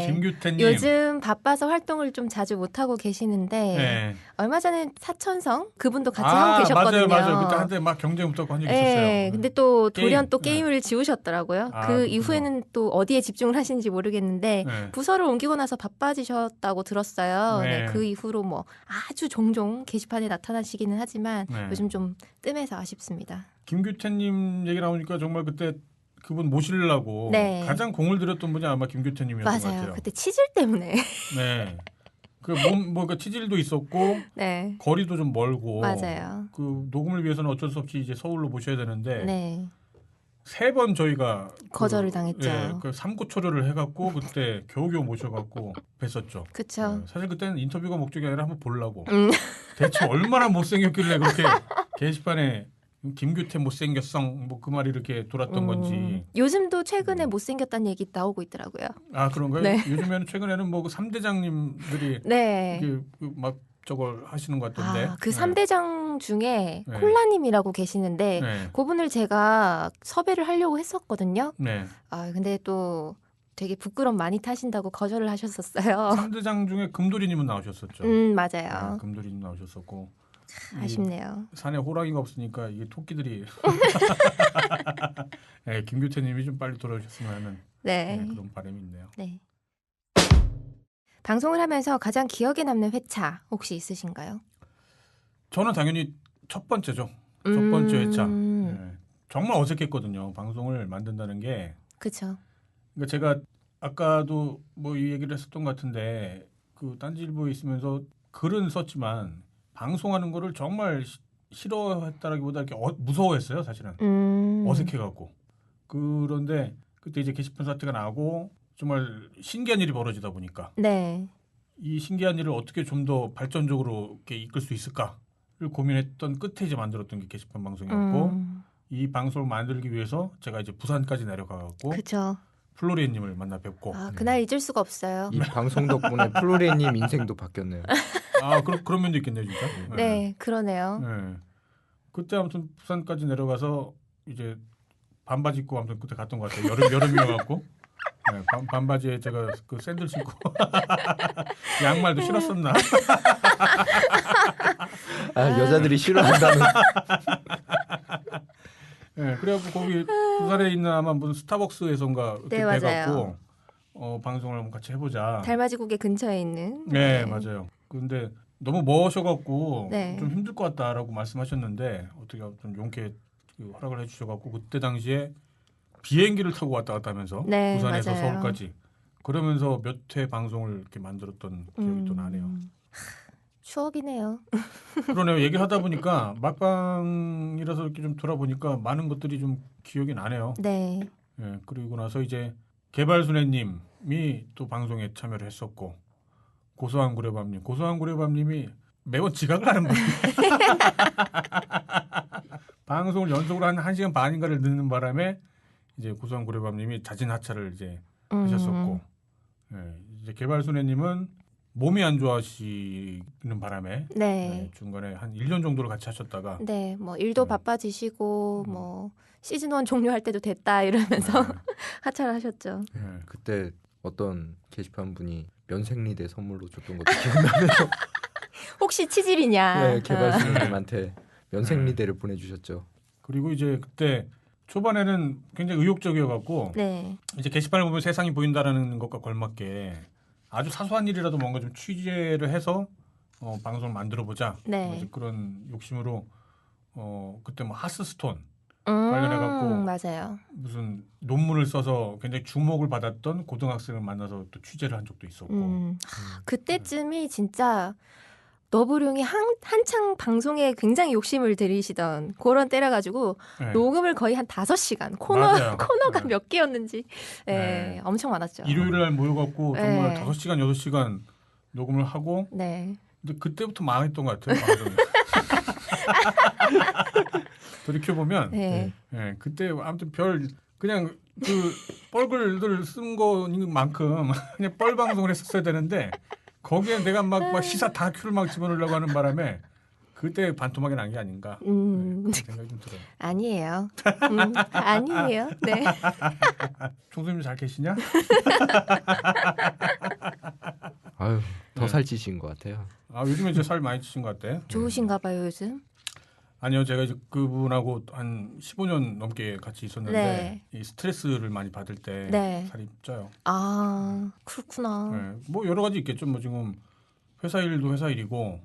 김규태님. 요즘 바빠서 활동을 좀 자주 못 하고 계시는데 얼마 전에 사천성 그분도 같이 하고 계셨거든요. 맞아요. 그때 한때 막 경쟁 붙었고 한 적이 있었어요. 근데 또 돌연 또 게임을 지우셨더라고요. 그 이후에는 또 어디에 집중을 하시는지 모르겠는데 부서를 옮기고 나서 바빠지셨다고 들었어요. 그 이후로 뭐 아주 종종 게시판에 나타나시기는 하지만 요즘 좀 뜸해서 아쉽습니다. 김규태님 얘기 나오니까 정말 그때 그분 모시려고 가장 공을 들였던 분이 아마 김규태님이었던 것 같아요. 그때 치질 때문에. 네. 그 치질도 있었고 거리도 좀 멀고. 맞아요. 그 녹음을 위해서는 어쩔 수 없이 이제 서울로 모셔야 되는데 3번 저희가 거절을 당했죠. 그 삼고초려를 해갖고 그때 겨우겨우 모셔갖고 뵀었죠. 그렇죠. 사실 그때는 인터뷰가 목적이 아니라 한번 보려고. 대체 얼마나 못생겼길래 그렇게 게시판에 김규태 못생겼성 뭐 그 말이 이렇게 돌았던 건지. 요즘도 최근에 못생겼다는 얘기 나오고 있더라고요. 그런가요? 요즘에는 최근에는 뭐 그 3대장님들이 막 저걸 하시는 것 같던데. 그 3대장 중에 콜라님이라고 계시는데 그분을 제가 섭외를 하려고 했었거든요. 근데 또 되게 부끄럼 많이 타신다고 거절을 하셨었어요. 3대장 중에 금돌이님은 나오셨었죠. 맞아요. 금돌이님 나오셨었고. 아쉽네요. 산에 호랑이가 없으니까 이게 토끼들이 김규태님이 좀 빨리 돌아오셨으면 하는 그런 바람이 있네요. 네. 방송을 하면서 가장 기억에 남는 회차 혹시 있으신가요? 저는 당연히 첫 번째죠. 첫 번째 회차. 정말 어색했거든요. 방송을 만든다는 게. 그렇죠. 그러니까 제가 아까도 뭐 이 얘기를 했었던 것 같은데 그 딴지일보에 있으면서 글은 썼지만 방송하는 거를 정말 싫어했다라기보다 이렇게 무서워했어요, 사실은. 어색해갖고. 그런데 그때 이제 게시판 사태가 나고 정말 신기한 일이 벌어지다 보니까 이 신기한 일을 어떻게 좀 더 발전적으로 이렇게 이끌 수 있을까를 고민했던 끝에 이제 만들었던 게 게시판 방송이었고 이 방송을 만들기 위해서 제가 이제 부산까지 내려가갖고 플로리아님을 만나 뵙고 그날 잊을 수가 없어요. 이 방송 덕분에 플로리아님 인생도 바뀌었네요. 그런 면도 있겠네요, 진짜. 네, 그러네요. 그때 아무튼 부산까지 내려가서 이제 반바지 입고 아무튼 그때 갔던 것 같아요. 여름이어갖고 네, 반바지에 제가 그 샌들 신고 양말도 신었었나? 여자들이 싫어한다는. 네, 그래갖고 거기 부산에 있는 아마 무슨 스타벅스에선가 네, 돼갖고 방송을 한번 같이 해보자. 달맞이국의 근처에 있는. 네, 맞아요. 근데 너무 머셔갖고 네. 좀 힘들 것 같다라고 말씀하셨는데 어떻게 좀 용케 허락을 해주셔갖고 그때 당시에 비행기를 타고 왔다 갔다 하면서 네, 부산에서 맞아요. 서울까지 그러면서 몇 회 방송을 이렇게 만들었던 기억이 또 나네요. 추억이네요. 그러네요. 얘기하다 보니까 막방이라서 이렇게 좀 돌아보니까 많은 것들이 좀 기억이 나네요. 네. 예, 그리고 나서 이제 개발순애님이 또 방송에 참여를 했었고 고소한 구레밤님이 매번 지각을 하는 분이에요. 방송을 연속으로 한 1시간 반인가를 듣는 바람에 이제 고소한 구레밤님이 자진 하차를 이제 하셨었고 예, 이제 개발순애님은 몸이 안 좋아하시는 바람에 네. 중간에 한 1년 정도를 같이 하셨다가 네, 뭐 일도 바빠지시고 뭐 시즌 1 종료할 때도 됐다 이러면서 하차를 하셨죠. 그때 어떤 게시판 분이 면생리대 선물로 줬던 것도 기억나네요. 혹시 치질이냐? 네, 개발수님한테 면생리대를 보내주셨죠. 그리고 이제 그때 초반에는 굉장히 의욕적이어갖고 네. 이제 게시판을 보면 세상이 보인다라는 것과 걸맞게 아주 사소한 일이라도 뭔가 좀 취재를 해서 방송을 만들어보자. 네. 이제 그런 욕심으로 그때 뭐 하스스톤 관련해갖고 맞아요. 무슨 논문을 써서 굉장히 주목을 받았던 고등학생을 만나서 또 취재를 한 적도 있었고. 그때쯤이 진짜 너부룡이 한창 방송에 굉장히 욕심을 들이시던 그런 때라 가지고 네. 녹음을 거의 한 5시간 코너가 몇 개였는지 엄청 많았죠. 일요일 날 모여갖고 정말 네. 5시간 6시간 녹음을 하고 네. 근데 그때부터 망했던 것 같아요. 방송이. 돌이켜보면 그때 아무튼 그냥 그 뻘글들 쓴 거만큼 그냥 뻘 방송을 했었어야 되는데 거기에 내가 막 시사 다큐를 막 집어넣으려고 하는 바람에 그때 반토막이 난 게 아닌가 그런 생각이 좀 들어요. 아니에요. 아니에요. 네. 총수님 잘 계시냐? 아유, 더 살찌신 것 같아요. 요즘에 이제 살 많이 찌신 것 같아. 좋으신가 봐요 요즘. 아니요, 제가 이제 그분하고 한 15년 넘게 같이 있었는데 이 스트레스를 많이 받을 때 살이 쪄요. 아, 그렇구나. 뭐 여러 가지 있겠죠. 뭐 지금 회사 일도 회사 일이고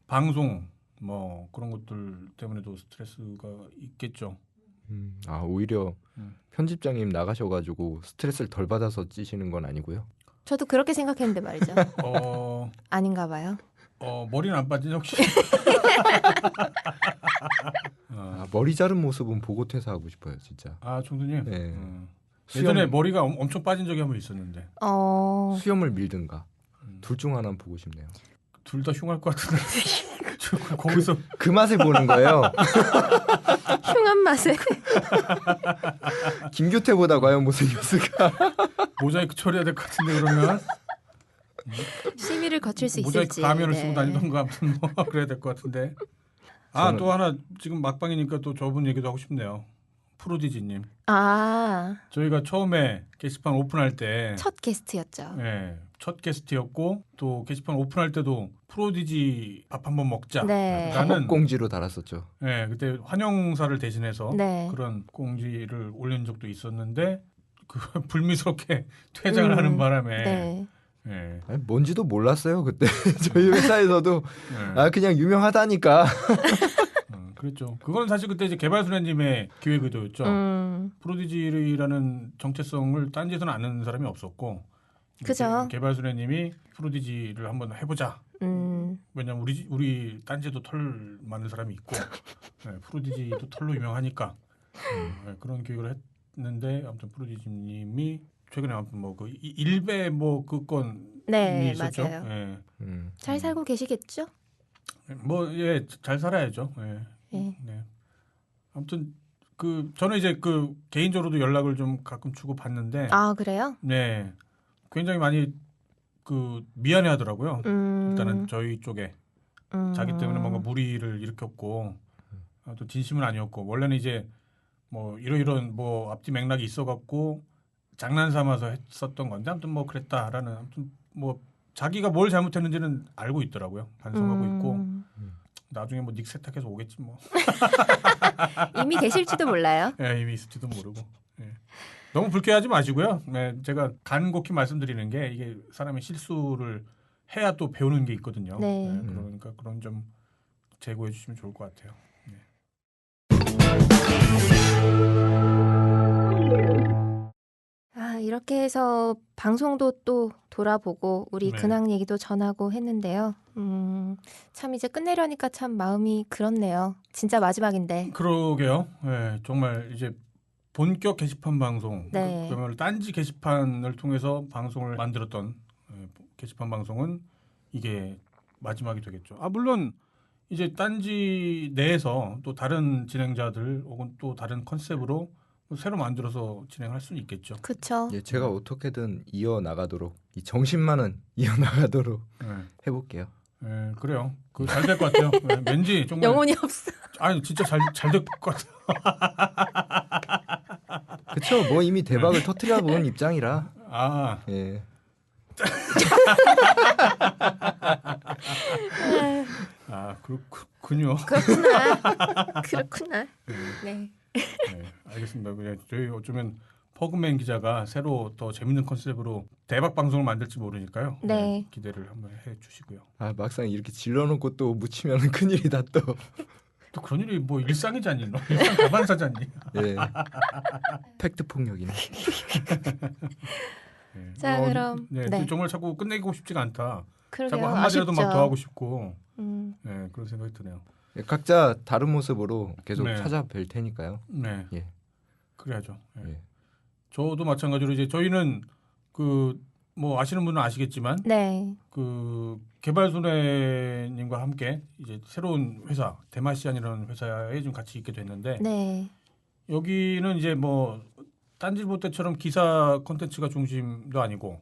방송 뭐 그런 것들 때문에도 스트레스가 있겠죠. 오히려 편집장님 나가셔가지고 스트레스를 덜 받아서 찌시는 건 아니고요. 저도 그렇게 생각했는데 말이죠. 아닌가 봐요. 머리는 안 빠지죠 혹시? 머리 자른 모습은 보고 퇴사하고 싶어요, 진짜. 총수님. 네. 예전에 머리가 엄청 빠진 적이 한 번 있었는데. 수염을 밀든가 둘 중 하나는 보고 싶네요. 둘 다 흉할 것 같은데. 거기서 그 맛을 보는 거예요. 흉한 맛에. 김규태보다 과연 못생겼을까? 모자이크 처리해야 될 것 같은데 그러면. 시비를 거칠 수 있을지. 모자이크 가면을 쓰고 다니던가 아무튼 뭐 그래야 될 것 같은데. 또 하나 지금 막방이니까 또 저분 얘기도 하고 싶네요. 프로디지님. 저희가 처음에 게시판 오픈할 때 첫 게스트였죠. 네, 첫 게스트였고 또 게시판 오픈할 때도 프로디지 밥 한번 먹자. 라는 공지로 달았었죠. 네, 그때 환영사를 대신해서 그런 공지를 올린 적도 있었는데 그 불미스럽게 퇴장을 하는 바람에. 아니, 뭔지도 몰랐어요 그때. 저희 회사에서도 그냥 유명하다니까. 그렇죠. 그건 사실 그때 이제 개발순애님의 기획 의도였죠. 프로디지라는 정체성을 딴지에서는 아는 사람이 없었고, 그죠. 개발순애님이 프로디지를 한번 해보자. 왜냐면 우리 딴지에도 털 많은 사람이 있고, 프로디지도 털로 유명하니까 그런 기획을 했는데 아무튼 프로디지님이 최근에 아무튼 뭐 그 일베 뭐 그 건이 있었죠. 맞아요. 잘 살고 계시겠죠? 뭐 잘 살아야죠. 네. 아무튼 저는 이제 개인적으로도 연락을 좀 가끔 주고 받는데. 그래요? 네. 굉장히 많이 미안해하더라고요. 일단은 저희 쪽에 자기 때문에 뭔가 무리를 일으켰고 또 진심은 아니었고 원래는 이제 뭐 이런 뭐 앞뒤 맥락이 있어갖고 장난 삼아서 했었던 건데 아무튼 뭐 그랬다라는 아무튼 뭐 자기가 뭘 잘못했는지는 알고 있더라고요. 반성하고 있고 나중에 뭐 닉 세탁해서 오겠지 뭐. 이미 계실지도 몰라요. 네, 이미 있을지도 모르고. 네. 너무 불쾌하지 마시고요. 네, 제가 간곡히 말씀드리는 게 이게 사람이 실수를 해야 또 배우는 게 있거든요. 네. 네, 그러니까 그런 점 제고해 주시면 좋을 것 같아요. 네. 이렇게 해서 방송도 또 돌아보고 우리 네. 근황 얘기도 전하고 했는데요. 참 이제 끝내려니까 참 마음이 그렇네요. 진짜 마지막인데. 그러게요. 네, 정말 이제 본격 게시판 방송, 네. 그러면 딴지 게시판을 통해서 방송을 만들었던 게시판 방송은 이게 마지막이 되겠죠. 물론 이제 딴지 내에서 또 다른 진행자들 혹은 또 다른 컨셉으로 새로 만들어서 진행할 수는 있겠죠. 그렇죠. 예, 제가 어떻게든 이어나가도록 이 정신만은 이어나가도록 해볼게요. 네, 그래요. 그거 잘 될 것 같아요. 네, 왠지 정말 영혼이 없어. 아니 진짜 잘 될 것 같아요. 그렇죠. 뭐 이미 대박을 터뜨려 본 입장이라. 예. 그렇군요. 그렇구나. 네. 네, 알겠습니다. 저희 어쩌면 퍼그맨 기자가 새로 더 재밌는 컨셉으로 대박 방송을 만들지 모르니까요. 네. 기대를 한번 해주시고요. 막상 이렇게 질러놓고 또 묻히면 큰일이다 또. 또 그런 일이 뭐 일상이지 않니? 일상 다반사지 않니? 예. 팩트 폭력이네. 네. 자, 그럼 네. 정말 자꾸 끝내고 싶지가 않다. 그러게요. 자꾸 한마디라도 막 아쉽죠. 더 하고 싶고. 네, 그런 생각이 드네요. 각자 다른 모습으로 계속 네. 찾아뵐 테니까요. 네, 예. 그래야죠. 네. 예. 저도 마찬가지로 이제 저희는 뭐 아시는 분은 아시겠지만 네. 개발소래님과 함께 이제 새로운 회사 대마시안이라는 회사에 좀 같이 있게 됐는데 네. 여기는 이제 뭐 딴지일보 때처럼 기사 콘텐츠가 중심도 아니고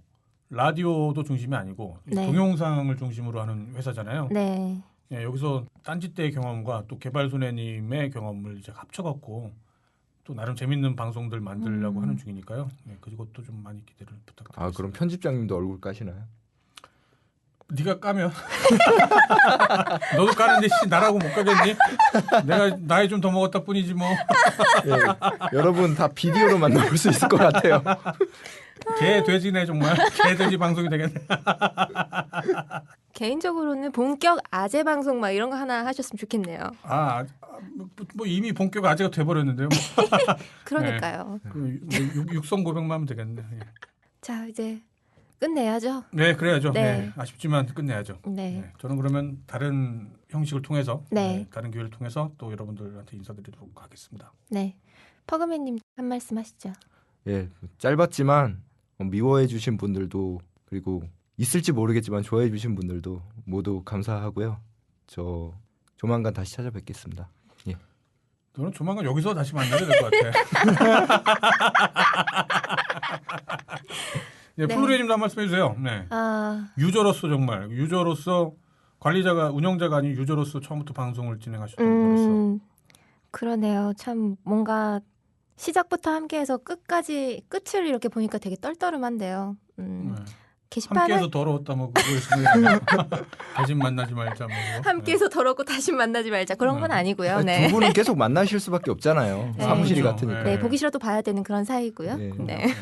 라디오도 중심이 아니고 네. 동영상을 중심으로 하는 회사잖아요. 네. 예, 여기서 딴지 때의 경험과 또 개발소래님의 경험을 이제 합쳐갖고 또 나름 재밌는 방송들 만들려고 하는 중이니까요. 예, 그것도 좀 많이 기대를 부탁드립니다. 그럼 편집장님도 얼굴 까시나요? 네가 까면 너도 까는데 나라고 못 까겠니? 내가 나이 좀 더 먹었다 뿐이지 뭐. 예, 여러분 다 비디오로 만나볼 수 있을 것 같아요. 개 돼지네 정말. 개 돼지 방송이 되겠네. 개인적으로는 본격 아재 방송 막 이런 거 하나 하셨으면 좋겠네요. 뭐 이미 본격 아재가 돼버렸는데요. 뭐. 그러니까요. 네, 육성 고백만 하면 되겠네. 예. 자, 이제 끝내야죠. 네, 그래야죠. 네. 네, 아쉽지만 끝내야죠. 네. 네, 저는 그러면 다른 형식을 통해서, 네. 다른 기회를 통해서 또 여러분들한테 인사드리도록 하겠습니다. 네. 퍼그맨님 한 말씀 하시죠. 예, 짧았지만 미워해 주신 분들도 그리고 있을지 모르겠지만 좋아해 주신 분들도 모두 감사하고요. 저 조만간 다시 찾아뵙겠습니다. 예. 너는 조만간 여기서 다시 만나야 될 것 같아. 네, 네. 플루리님도 한 말씀 해주세요. 네. 유저로서 정말 유저로서 관리자가 운영자가 아닌 유저로서 처음부터 방송을 진행하셨던 분으로서 그러네요. 참 뭔가 시작부터 함께해서 끝까지 끝을 이렇게 보니까 되게 떨떠름한데요. 게시판을 함께해서 더러웠다 뭐 그거 다시 만나지 말자 뭐 함께해서 더럽고 다시 만나지 말자 그런 건 아니고요. 네. 두 분은 계속 만나실 수밖에 없잖아요. 네. 사무실이 그렇죠. 같으니까. 네, 보기 싫어도 봐야 되는 그런 사이고요. 네. 네.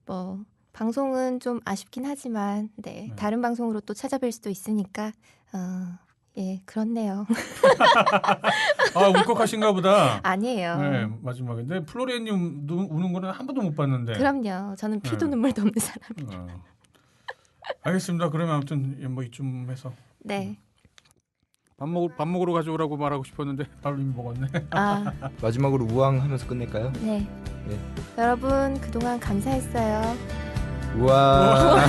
뭐 방송은 좀 아쉽긴 하지만 네, 다른 방송으로 또 찾아뵐 수도 있으니까 예, 그렇네요. 울컥하신가 보다. 아니에요. 네, 마지막인데 플로리님 우는 거는 한 번도 못 봤는데. 그럼요. 저는 피도 눈물도 없는 사람이에요. 알겠습니다. 그러면 아무튼 뭐 이쯤해서 네. 밥 먹으러 가져오라고 말하고 싶었는데 밥을 이미 먹었네. 마지막으로 우왕하면서 끝낼까요? 네. 네. 여러분 그동안 감사했어요. 우왕.